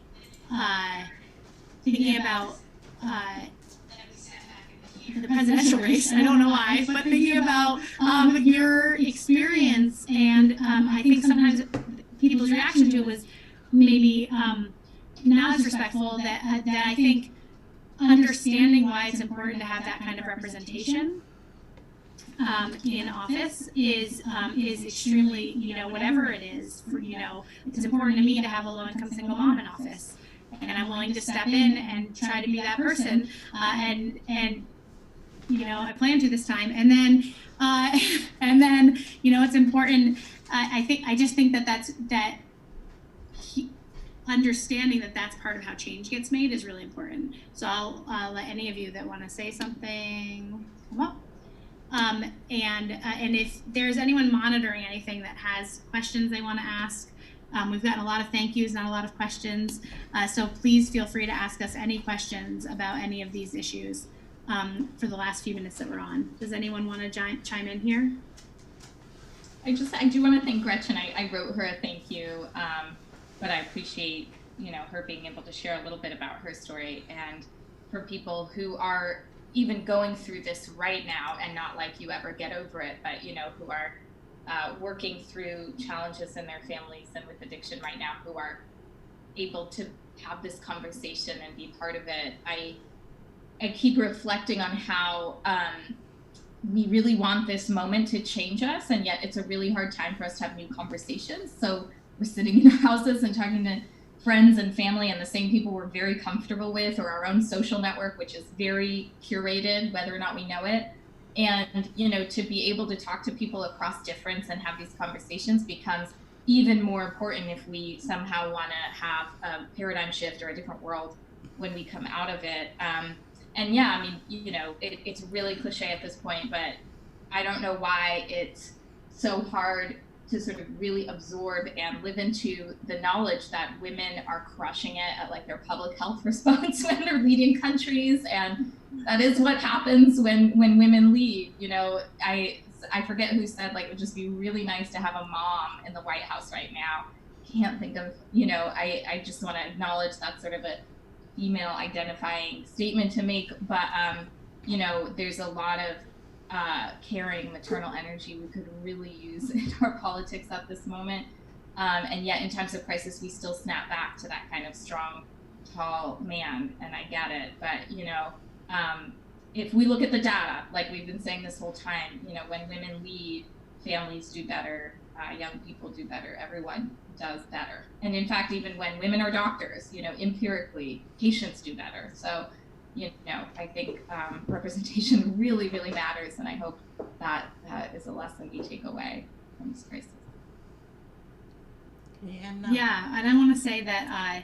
presidential race. I don't know why, but thinking about your experience, and I think sometimes people's reaction to it was maybe not as respectful. That I think understanding why it's important to have that kind of representation in office is extremely, whatever it is, for, it's important to me to have a low-income single mom in office, and I'm willing to step in and try to be that person, and I plan to this time, and then it's important. I just think that understanding that that's part of how change gets made is really important. So I'll let any of you that want to say something come up. And if there's anyone monitoring anything that has questions they want to ask, we've gotten a lot of thank yous, not a lot of questions. So please feel free to ask us any questions about any of these issues for the last few minutes that we're on. Does anyone want to chime in here? I do want to thank Gretchen. I wrote her a thank you, but I appreciate, her being able to share a little bit about her story. And for people who are even going through this right now, and not like you ever get over it, but, who are working through challenges in their families and with addiction right now, who are able to have this conversation and be part of it, I keep reflecting on how we really want this moment to change us, and yet it's a really hard time for us to have new conversations. So we're sitting in our houses and talking to friends and family and the same people we're very comfortable with, or our own social network, which is very curated, whether or not we know it. And, to be able to talk to people across difference and have these conversations becomes even more important if we somehow want to have a paradigm shift or a different world when we come out of it. And yeah, I mean, it's really cliche at this point, but I don't know why it's so hard to sort of really absorb and live into the knowledge that women are crushing it at like their public health response when they're leading countries. And that is what happens when women lead. I forget who said, like, it would just be really nice to have a mom in the White House right now. Can't think of, I just want to acknowledge that's sort of a female identifying statement to make, but there's a lot of caring maternal energy we could really use in our politics at this moment, and yet in times of crisis we still snap back to that kind of strong, tall man, and I get it. But if we look at the data, like we've been saying this whole time, when women lead, families do better, young people do better, everyone does better. And in fact, even when women are doctors, empirically, patients do better. So, I think representation really, really matters, and I hope that is a lesson we take away from this crisis. Yeah, and I want to say that,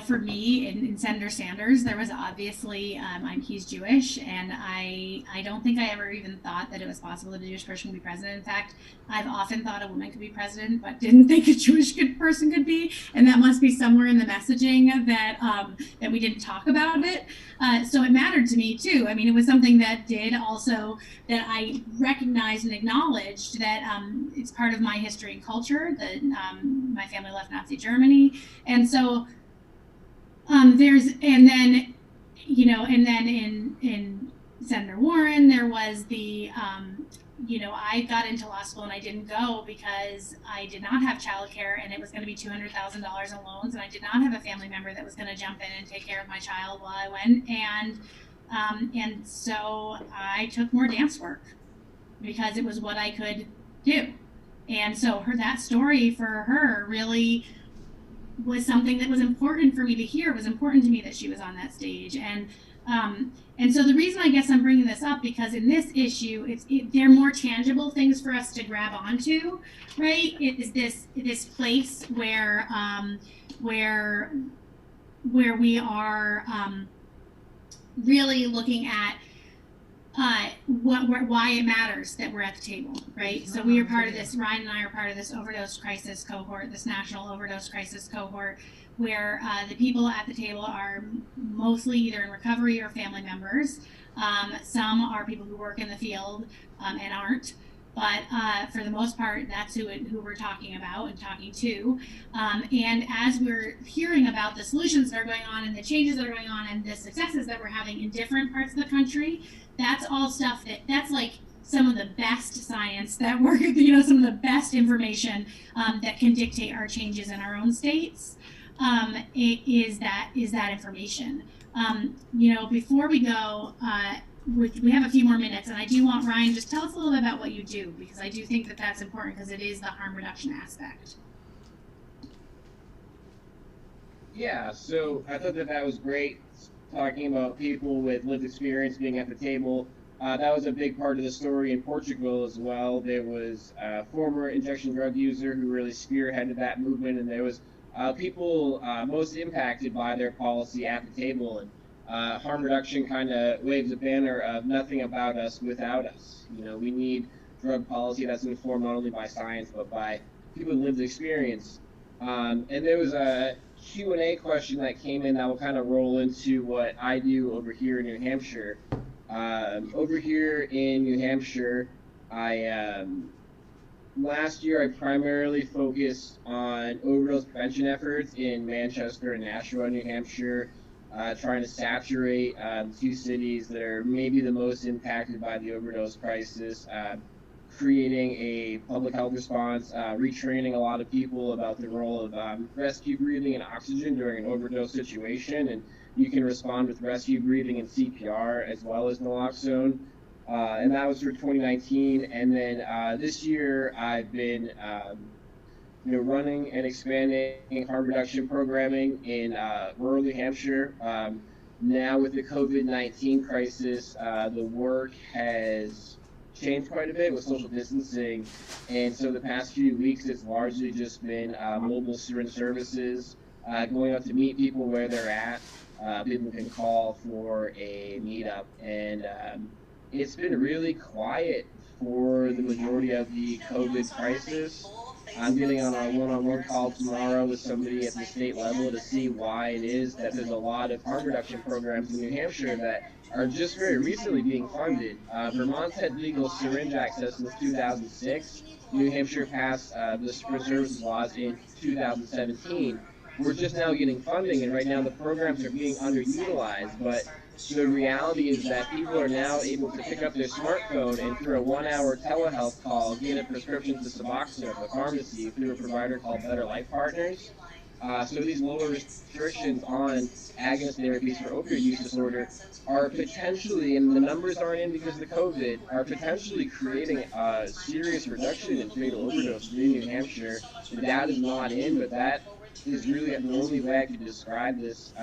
for me in Senator Sanders, there was obviously, he's Jewish, and I don't think I ever even thought that it was possible that a Jewish person could be president. In fact, I've often thought a woman could be president, but didn't think a Jewish person could be, and that must be somewhere in the messaging that we didn't talk about it. So it mattered to me too. I mean, it was something that did also, that I recognized and acknowledged that it's part of my history and culture, that my family left Nazi Germany. And so and then in Senator Warren, there was the, I got into law school and I didn't go because I did not have childcare, and it was going to be $200,000 in loans, and I did not have a family member that was going to jump in and take care of my child while I went. And so I took more dance work because it was what I could do. And so that story for her really was something that was important for me to hear. It was important to me that she was on that stage. And so the reason I guess I'm bringing this up, because in this issue, they're more tangible things for us to grab onto, right? It is this place where we are really looking at why it matters that we're at the table, right? So we are part of this, Ryan and I are part of this Overdose Crisis cohort, this National Overdose Crisis cohort, where the people at the table are mostly either in recovery or family members. Some are people who work in the field and aren't, but for the most part, that's who we're talking about and talking to. And as we're hearing about the solutions that are going on and the changes that are going on and the successes that we're having in different parts of the country, that's all stuff that's like some of the best science that we're, some of the best information that can dictate our changes in our own states. Is that information. Before we go, we have a few more minutes, and I do want Ryan, just tell us a little bit about what you do, because I do think that that's important, because it is the harm reduction aspect. Yeah, so I thought that was great, talking about people with lived experience being at the table. That was a big part of the story in Portugal as well. There was a former injection drug user who really spearheaded that movement, and there was people most impacted by their policy at the table. And harm reduction kind of waves a banner of nothing about us without us. We need drug policy that's informed not only by science, but by people with lived experience. And there was a Q&A question that came in that will kind of roll into what I do over here in New Hampshire. Over here in New Hampshire, last year I primarily focused on overdose prevention efforts in Manchester and Nashua, New Hampshire, trying to saturate two cities that are maybe the most impacted by the overdose crisis, creating a public health response, retraining a lot of people about the role of rescue breathing and oxygen during an overdose situation. And you can respond with rescue breathing and CPR as well as naloxone. And that was for 2019. And then this year I've been running and expanding harm reduction programming in rural New Hampshire. Now with the COVID-19 crisis, the work has changed quite a bit with social distancing, and so the past few weeks it's largely just been mobile syringe services, going out to meet people where they're at. People can call for a meetup, and it's been really quiet for the majority of the COVID crisis. I'm getting on a one-on-one call tomorrow with somebody at the state level to see why it is that there's a lot of harm reduction programs in New Hampshire that are just very recently being funded. Vermont's had legal syringe access since 2006. New Hampshire passed the syringe services laws in 2017. We're just now getting funding, and right now the programs are being underutilized, but the reality is that people are now able to pick up their smartphone and through a 1-hour telehealth call get a prescription to Suboxone at the pharmacy through a provider called Better Life Partners. So these lower restrictions on agonist therapies for opioid use disorder are potentially, and the numbers aren't in because of the COVID, are potentially creating a serious reduction in fatal overdoses in New Hampshire. The data is not in, but that is really the only way I can describe this.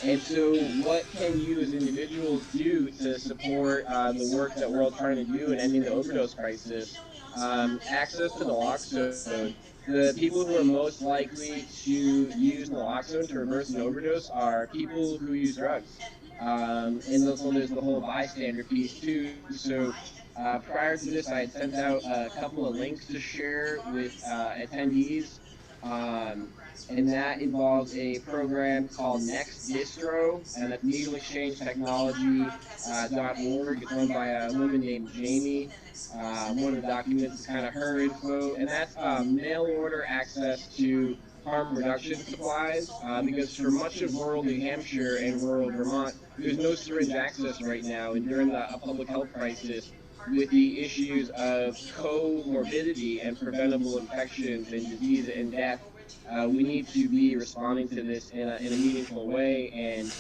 And so what can you as individuals do to support the work that we're all trying to do in ending the overdose crisis? Access to naloxone the people who are most likely to use naloxone to reverse an overdose are people who use drugs. And also there's the whole bystander piece too. So prior to this, I had sent out a couple of links to share with attendees. Um, and that involves a program called Next Distro, and that's needleexchangetechnology.org. It's run by a woman named Jamie. One of the documents is kind of her info, and that's mail order access to harm reduction supplies. Because for much of rural New Hampshire and rural Vermont, there's no syringe access right now, and during a public health crisis, with the issues of comorbidity and preventable infections and disease and death, we need to be responding to this in a meaningful way and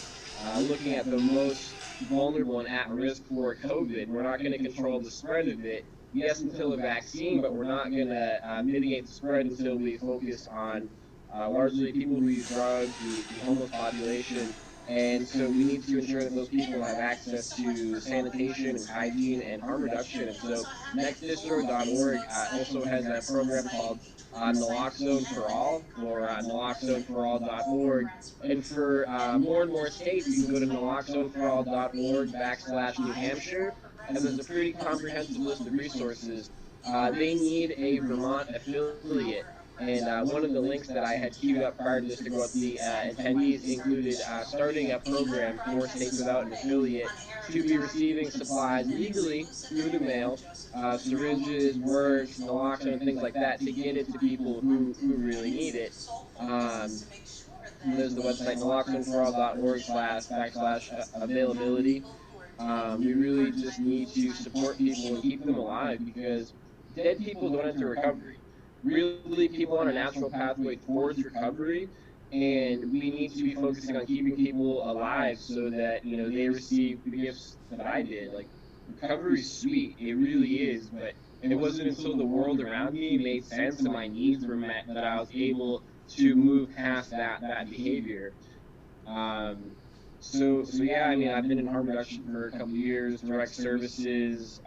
looking at the most vulnerable and at risk for COVID. We're not going to control the spread of it, yes, until a vaccine, but we're not going to mitigate the spread until we focus on largely people who use drugs, the homeless population. And so we need to ensure that those people have access to sanitation and hygiene and harm reduction. And so nextdistro.org also has a program called Naloxone for All, or naloxoneforall.org. And for more and more states, you can go to naloxoneforall.org/New Hampshire, and there's a pretty comprehensive list of resources. They need a Vermont affiliate. And one of the links that I had queued up prior to this to go out to the attendees included starting a program for states without an affiliate to be receiving supplies legally through the mail, syringes, works, naloxone, and things like that, to get it to people who really need it. There's the website naloxoneforall.org/availability. We really just need to support people and keep them alive, because dead people don't enter recovery. Really, people on a natural pathway towards recovery, and we need to be focusing on keeping people alive so that, you know, they receive the gifts that I did. Like, recovery's sweet, it really is, but it wasn't until the world around me made sense and my needs were met that I was able to move past that behavior. So yeah, I mean, I've been in harm reduction for a couple of years, direct services.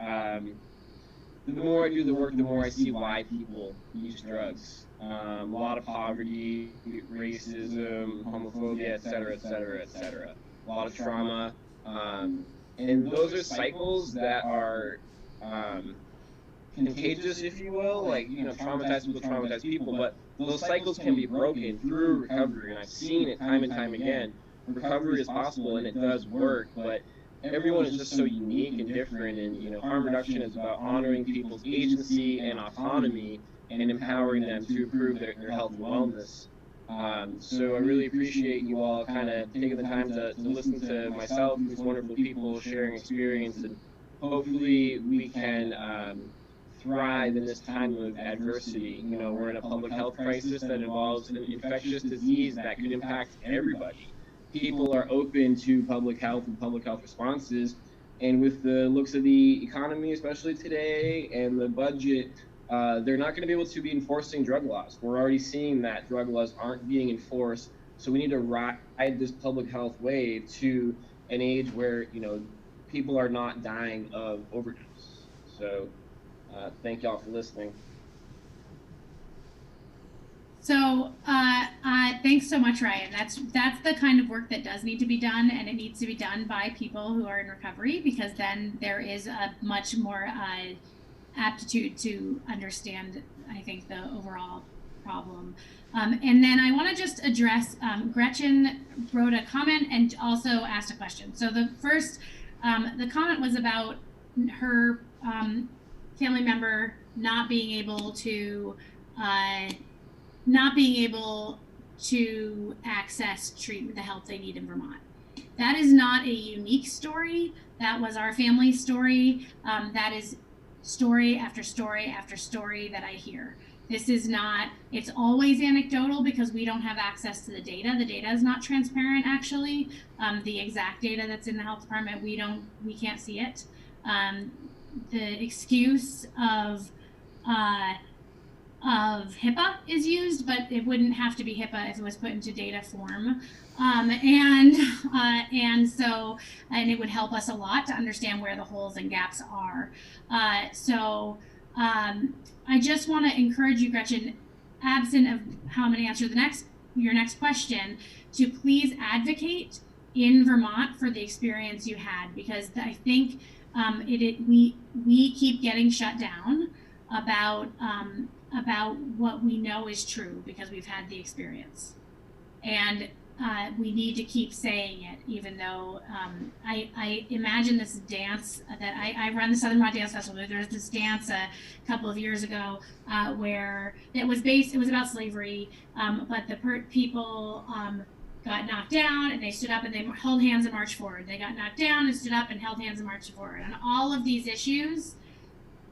The more I do the work, the more I see why people use drugs. A lot of poverty, racism, homophobia, et cetera, et cetera, et cetera. A lot of trauma. And those are cycles that are contagious, if you will. Like, you know, traumatize people, but those cycles can be broken through recovery, and I've seen it time and time again. Recovery is possible, and it does work, but everyone is just so unique and different. And, you know, harm reduction is about honoring people's agency and autonomy and empowering them to improve their health and wellness. So I really appreciate you all kind of taking the time to listen to myself, these wonderful people sharing experience, and hopefully we can thrive in this time of adversity. You know, we're in a public health crisis that involves an infectious disease that could impact everybody. People are open to public health and public health responses, and with the looks of the economy, especially today, and the budget, they're not going to be able to be enforcing drug laws. We're already seeing that drug laws aren't being enforced, so we need to ride this public health wave to an age where, you know, people are not dying of overdose. So thank y'all for listening. So thanks so much, Ryan. That's the kind of work that does need to be done, and it needs to be done by people who are in recovery, because then there is a much more aptitude to understand, I think, the overall problem. And then I want to just address, Gretchen wrote a comment and also asked a question. So the first, the comment was about her family member not being able to access treatment, the help they need in Vermont. That is not a unique story. That was our family's story. That is story after story after story that I hear. This is not, it's always anecdotal because we don't have access to the data. The data is not transparent, actually. The exact data that's in the health department, we can't see it. The excuse of HIPAA is used, but it wouldn't have to be HIPAA if it was put into data form. And it would help us a lot to understand where the holes and gaps are. I just want to encourage you, Gretchen, absent of how I'm going to answer your next question, to please advocate in Vermont for the experience you had, because I think we keep getting shut down about what we know is true because we've had the experience, and we need to keep saying it, even though I imagine this dance that I run the Southern Vermont Dance Festival. There's this dance a couple of years ago where it was about slavery, but the people got knocked down and they stood up and they held hands and marched forward. They got knocked down and stood up and held hands and marched forward. And all of these issues,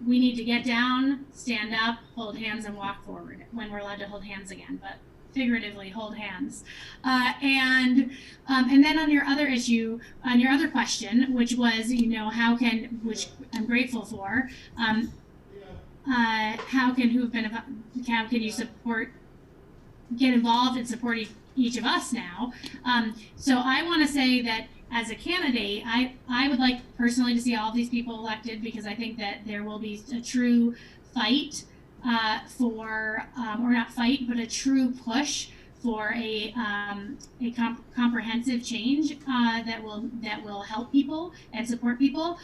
we need to get down, stand up, hold hands, and walk forward when we're allowed to hold hands again. But figuratively hold hands. And then on your other issue, on your other question, which was, which I'm grateful for, how can you get involved in supporting each of us now? So I want to say that as a candidate, I would like personally to see all of these people elected, because I think that there will be a true fight or not fight, but a true push for a comprehensive change that will help people and support people.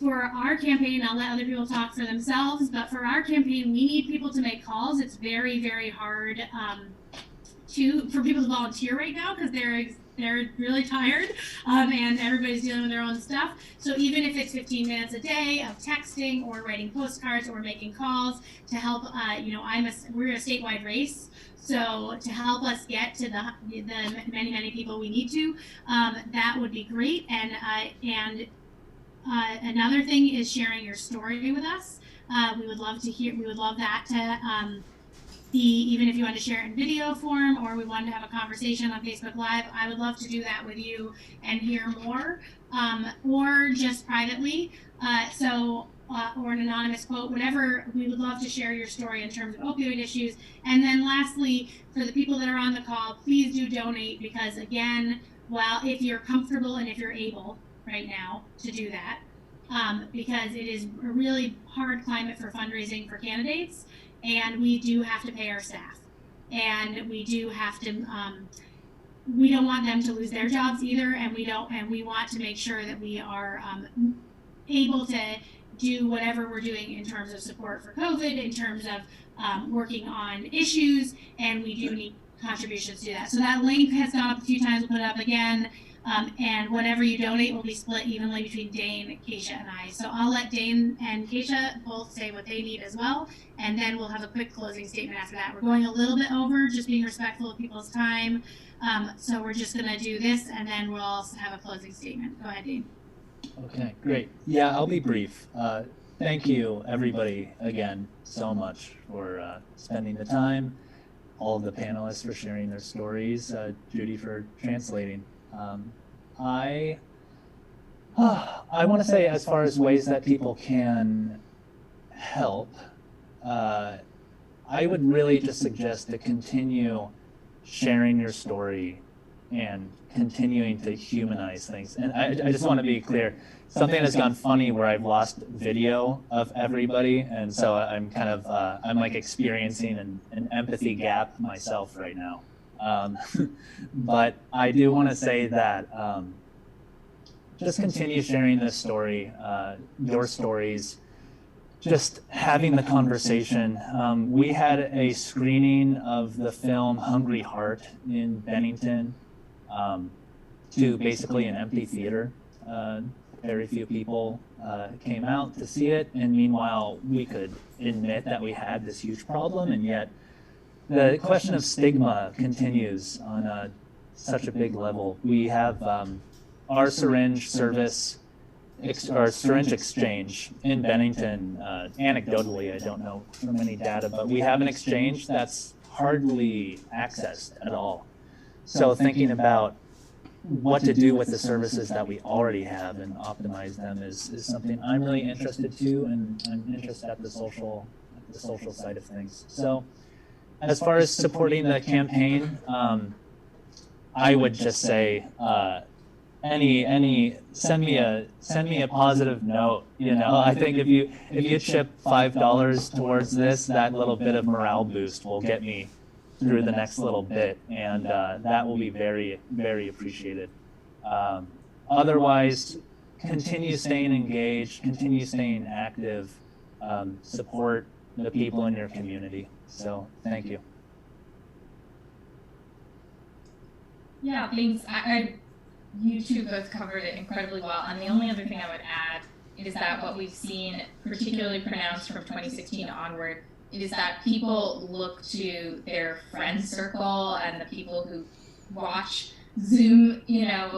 For our campaign, I'll let other people talk for themselves, but for our campaign, we need people to make calls. It's very, very hard for people to volunteer right now because they're really tired, and everybody's dealing with their own stuff. So even if it's 15 minutes a day of texting or writing postcards or making calls to help, we're a statewide race. So to help us get to the many, many people we need to, that would be great. And another thing is sharing your story with us. We would love that to even if you want to share it in video form, or we wanted to have a conversation on Facebook Live, I would love to do that with you and hear more, or just privately. Or an anonymous quote, whatever. We would love to share your story in terms of opioid issues. And then lastly, for the people that are on the call, please do donate, because again, if you're comfortable and if you're able right now to do that, because it is a really hard climate for fundraising for candidates, and we do have to pay our staff, and we do have to, we don't want them to lose their jobs either, and we want to make sure that we are able to do whatever we're doing in terms of support for COVID, in terms of working on issues, and we do need contributions to that. So that link has gone up a few times. We'll put it up again. And whatever you donate will be split evenly between Dane, Kesha, and I. So I'll let Dane and Kesha both say what they need as well, and then we'll have a quick closing statement after that. We're going a little bit over, just being respectful of people's time. So we're just going to do this, and then we'll also have a closing statement. Go ahead, Dane. Okay, great. Yeah, I'll be brief. Thank you, everybody, again, so much for spending the time, all of the panelists for sharing their stories, Judy for translating. I want to say, as far as ways that people can help, I would really just suggest to continue sharing your story and continuing to humanize things. And I just want to be clear, something has gone funny where I've lost video of everybody, and so I'm kind of I'm like experiencing an empathy gap myself right now. But I do want to say that just continue sharing this story, your stories, just having the conversation. We had a screening of the film Hungry Heart in Bennington, to basically an empty theater. Very few people came out to see it, and meanwhile we could admit that we had this huge problem, and yet the question of stigma continues on such a big level. We have our syringe service, our syringe exchange in Bennington. Anecdotally, I don't know from any data, but we have an exchange that's hardly accessed at all. So thinking about what to do with the services that we already have and optimize them is something I'm really interested to, and I'm interested at the social side of things. So as far as supporting the campaign, I would just say send me a positive note. I think if you chip $5 towards this, that little bit of morale boost will get me through the next little bit, and that will be very, very appreciated. Otherwise, continue staying engaged, continue staying active, support the people in your community. So thank you. Yeah, thanks. You two both covered it incredibly well. And the only other thing I would add is that what we've seen, particularly pronounced from 2016 onward, is that people look to their friend circle and the people who watch Zoom,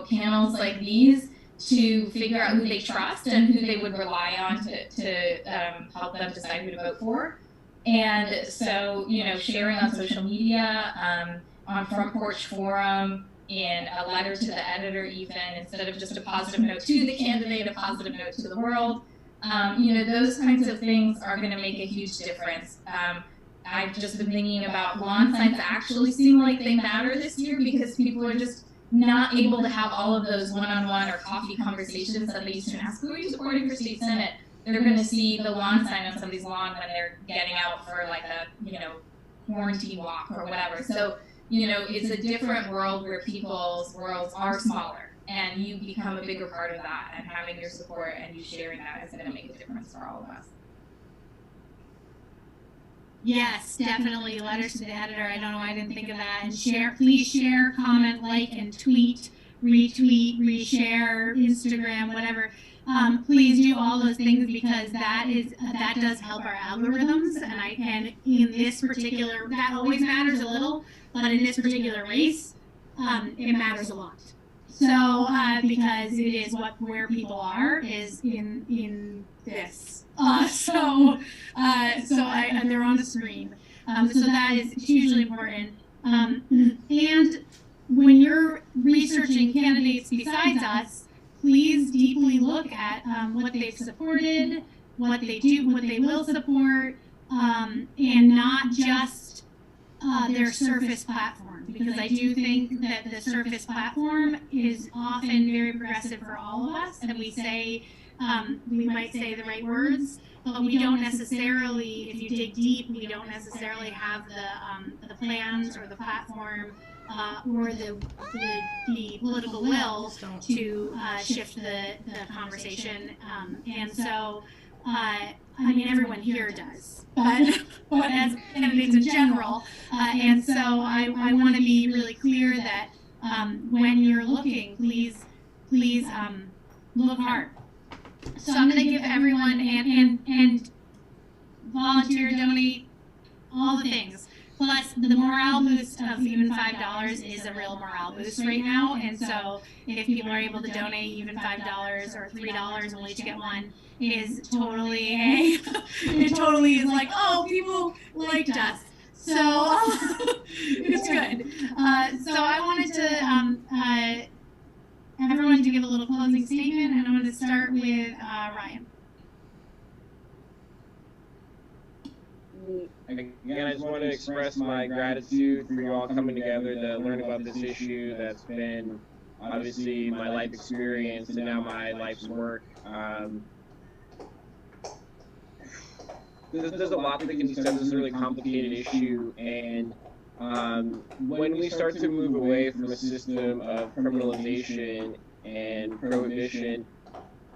panels like these to figure out who they trust and who they would rely on to help them decide who to vote for. And so, sharing on social media, on Front Porch Forum, in a letter to the editor even, instead of just a positive note to the candidate, a positive note to the world. Those kinds of things are going to make a huge difference. I've just been thinking about lawn signs actually seem like they matter this year because people are just not able to have all of those one-on-one or coffee conversations that they used to ask, who are you supporting for state senate? They're going to see the lawn sign on somebody's lawn when they're getting out for like a, quarantine walk or whatever. So, it's a different world where people's worlds are smaller and you become a bigger part of that, and having your support and you sharing that is going to make a difference for all of us. Yes, definitely. Letters to the editor. I don't know why I didn't think of that. And please share, comment, like, and tweet, retweet, reshare, Instagram, whatever. Please do all those things because that does help our algorithms. And in this particular, that always matters a little, but in this particular race, it matters a lot. So because it is where people are is in this. And they're on the screen. So that is hugely important. And when you're researching candidates besides us, please deeply look at what they've supported, what they do, what they will support, and not just their surface platform. Because I do think that the surface platform is often very progressive for all of us, and we might say the right words, but we don't necessarily, if you dig deep, we don't necessarily have the plans or the platform or the political will to shift the conversation. And so, everyone here does, but as candidates in general. And so I want to be really clear that when you're looking, please look hard. So I'm going to give everyone and volunteer, donate, all the things. Plus, the morale boost of even $5 is a real morale boost right now. And so if people are able to donate even $5 or $3 and we'll each get one, is totally it totally is like, oh, people liked us. So it's good. So I wanted to everyone to give a little closing statement, and I'm going to start with Ryan. Again, I just want to express my gratitude for you all coming together to learn about this issue that's been obviously my life experience and now my life's work. There's a lot that can be said. This is a really complicated issue, and when we start to move away from a system of criminalization and prohibition,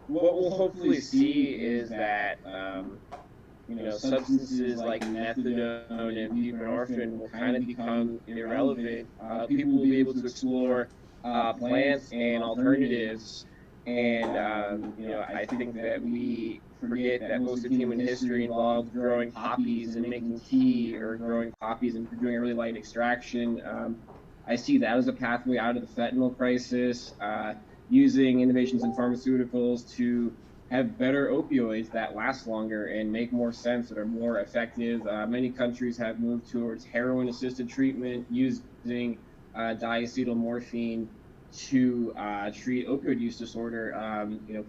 what we'll hopefully see is that substances like methadone and buprenorphine will kind of become irrelevant. People will be able to explore plants and alternatives, and I think that we forget that most of human history involved growing poppies and making tea, or growing poppies and doing a really light extraction. I see that as a pathway out of the fentanyl crisis, using innovations in pharmaceuticals to have better opioids that last longer and make more sense, that are more effective. Many countries have moved towards heroin-assisted treatment using diacetylmorphine to treat opioid use disorder.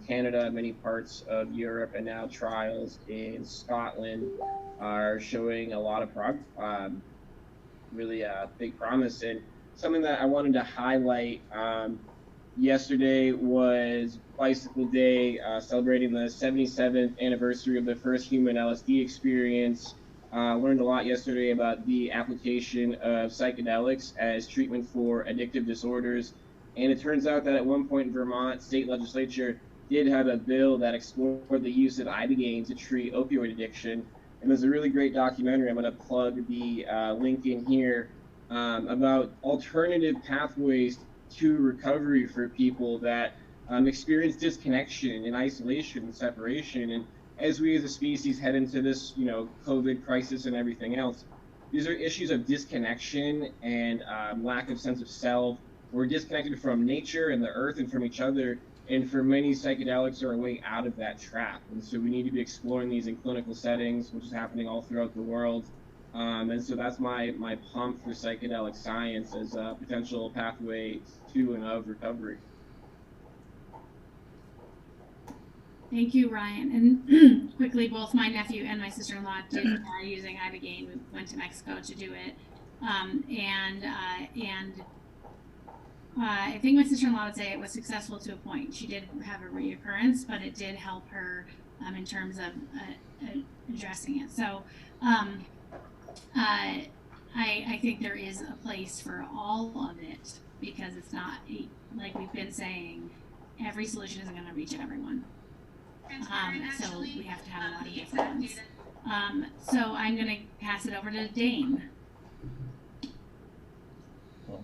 Canada, many parts of Europe, and now trials in Scotland are showing a lot of really big promise. And something that I wanted to highlight yesterday was Bicycle Day, celebrating the 77th anniversary of the first human LSD experience. Learned a lot yesterday about the application of psychedelics as treatment for addictive disorders. And it turns out that at one point in Vermont state legislature did have a bill that explored the use of ibogaine to treat opioid addiction. And there's a really great documentary, I'm going to plug the link in here, about alternative pathways to recovery for people that experience disconnection and isolation and separation. And as we as a species head into this, COVID crisis and everything else, these are issues of disconnection and lack of sense of self. We're disconnected from nature and the earth and from each other. And for many, psychedelics are a way out of that trap. And so we need to be exploring these in clinical settings, which is happening all throughout the world. And so that's my pump for psychedelic science as a potential pathway to and of recovery. Thank you, Ryan. And quickly, both my nephew and my sister-in-law did using ibogaine. We went to Mexico to do it, I think my sister-in-law would say it was successful to a point. She did have a reoccurrence, but it did help her in terms of addressing it. So I think there is a place for all of it, because it's not, like we've been saying, every solution isn't going to reach everyone. So we have to have a lot of difference. So I'm going to pass it over to Dane. Well,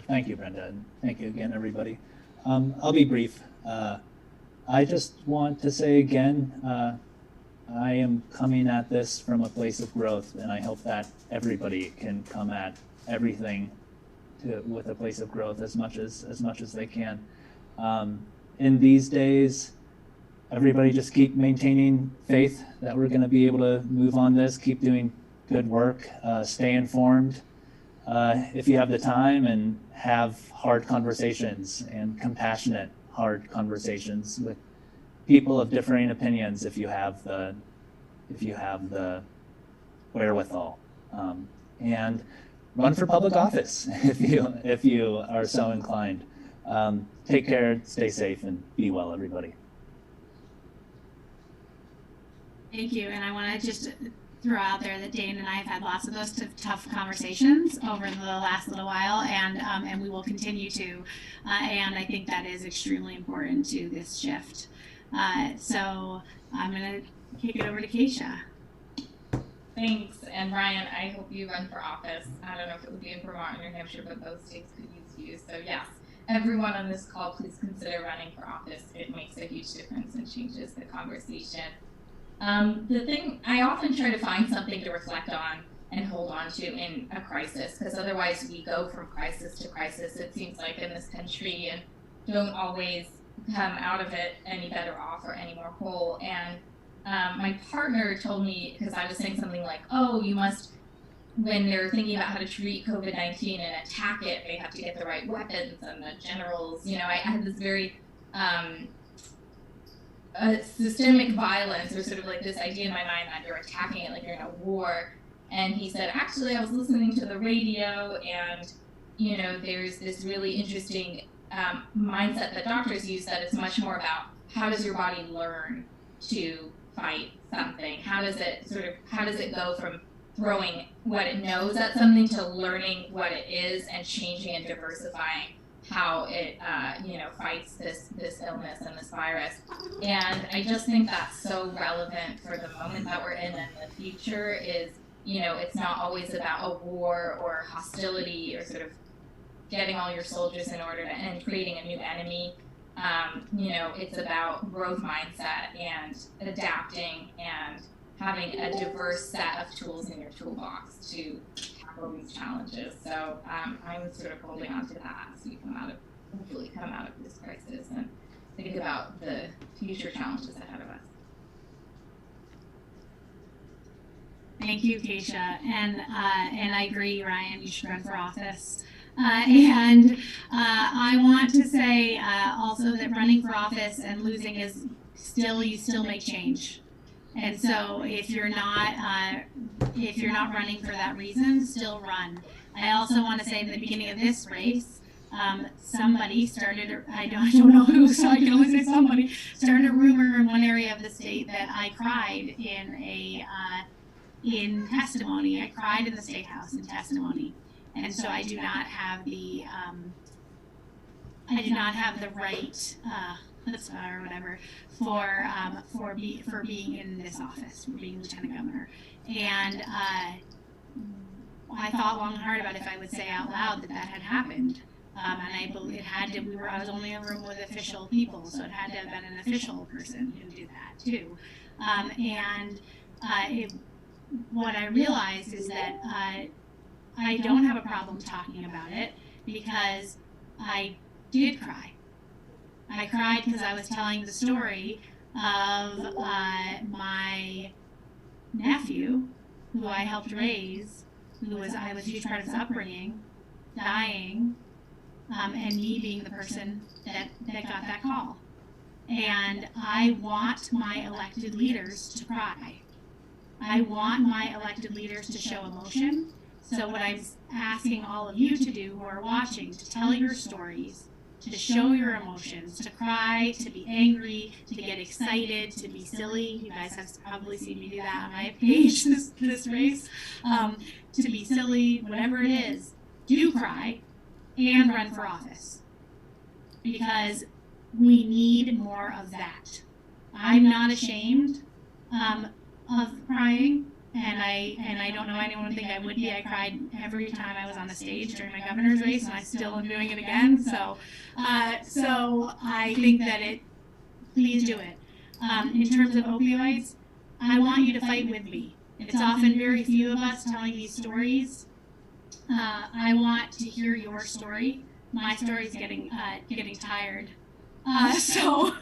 thank you, Brenda, and thank you again, everybody. I'll be brief. I just want to say again, I am coming at this from a place of growth, and I hope that everybody can come at everything with a place of growth as much as they can. In these days, everybody just keep maintaining faith that we're going to be able to move on this, keep doing good work, stay informed. If you have the time, and have hard conversations and compassionate hard conversations with people of differing opinions, if you have the wherewithal, and run for public office if you are so inclined. Take care, stay safe, and be well, everybody. Thank you, and I want to just throw out there that Dane and I have had lots of those tough conversations over the last little while, and we will continue to, and I think that is extremely important to this shift. So I'm going to kick it over to Kesha. Thanks, and Ryan, I hope you run for office. I don't know if it would be in Vermont or New Hampshire, but both states could use you. So yes, everyone on this call, please consider running for office. It makes a huge difference and changes the conversation. The thing, I often try to find something to reflect on and hold on to in a crisis, because otherwise we go from crisis to crisis, it seems like, in this country, and don't always come out of it any better off or any more whole. And my partner told me, because I was saying something like, oh, you must, when they're thinking about how to treat COVID-19 and attack it, they have to get the right weapons and the generals. I had this very systemic violence, or sort of like this idea in my mind that you're attacking it like you're in a war. And he said, actually, I was listening to the radio, and there's this really interesting mindset that doctors use, that it's much more about how does your body learn to fight something? How does it go from throwing what it knows at something to learning what it is and changing and diversifying how it fights this illness and this virus. And I just think that's so relevant for the moment that we're in, and the future is, it's not always about a war or hostility or sort of getting all your soldiers in order and creating a new enemy. It's about growth mindset and adapting and having a diverse set of tools in your toolbox to tackle these challenges. So I'm sort of holding on to that as we hopefully come out of this crisis and think about the future challenges ahead of us. Thank you, Kesha, and I agree, Ryan, you should run for office. And I want to say also that running for office and losing is you still make change. And so if you're not running for that reason, still run. I also want to say in the beginning of this race, somebody started, I don't know who, so I can only say somebody, started a rumor in one area of the state that I cried in testimony. I cried in the State House in testimony. And so I do not have the right or whatever for being in this office, for being lieutenant governor. And I thought long and hard about if I would say out loud that had happened. And I believe it had to. I was only in a room with official people, so it had to have been an official person who did that too. What I realized is that I don't have a problem talking about it because I did cry. I cried because I was telling the story of my nephew, who I helped raise, I was a huge part of his upbringing, dying, and me being the person that got that call. And I want my elected leaders to cry. I want my elected leaders to show emotion. So what I'm asking all of you to do who are watching, to tell your stories, to show your emotions, to cry, to be angry, to get excited, to be silly. You guys have probably seen me do that on my page this race. To be silly, whatever it is, do cry and run for office. Because we need more of that. I'm not ashamed of crying, and I don't know anyone would think I would be. I cried every time I was on the stage during my governor's race, and I still am doing it again. So I think that please do it. In terms of opioids, I want you to fight with me. It's often very few of us telling these stories. I want to hear your story. My story's getting tired. So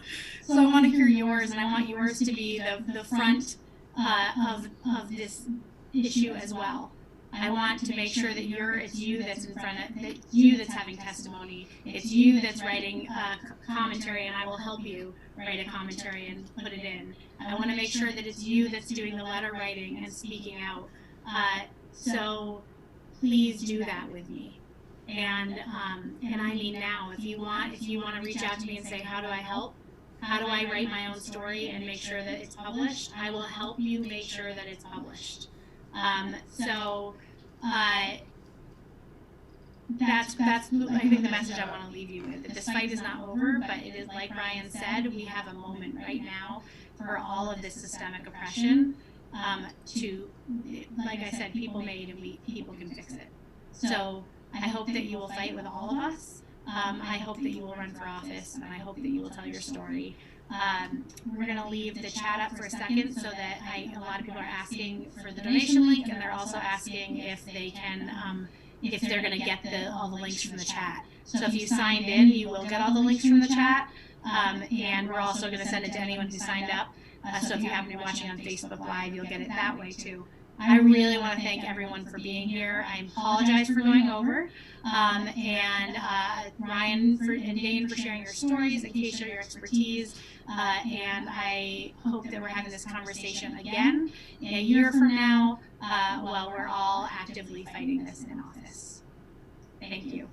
I want to hear yours, and I want yours to be the front of this issue as well. I want to make sure that it's you that's in front of, that you that's having testimony, it's you that's writing commentary, and I will help you write a commentary and put it in. I want to make sure that it's you that's doing the letter writing and speaking out. So please do that with me. And I mean now, if you want to reach out to me and say, how do I help? How do I write my own story and make sure that it's published? I will help you make sure that it's published. That's I think the message I want to leave you with. That this fight is not over, but it is, like Ryan said, we have a moment right now for all of this systemic oppression to, like I said, people made, and people can fix it. So I hope that you will fight with all of us. I hope that you will run for office, and I hope that you will tell your story. We're going to leave the chat up for a second so that a lot of people are asking for the donation link, and they're also asking if they can, if they're going to get all the links from the chat. So if you signed in, you will get all the links from the chat, and we're also going to send it to anyone who signed up. So if you happen to be watching on Facebook Live, you'll get it that way too. I really want to thank everyone for being here. I apologize for going over, and Ryan and Dane for sharing your stories, and Kesha, your expertise, and I hope that we're having this conversation again in a year from now while we're all actively fighting this in office. Thank you.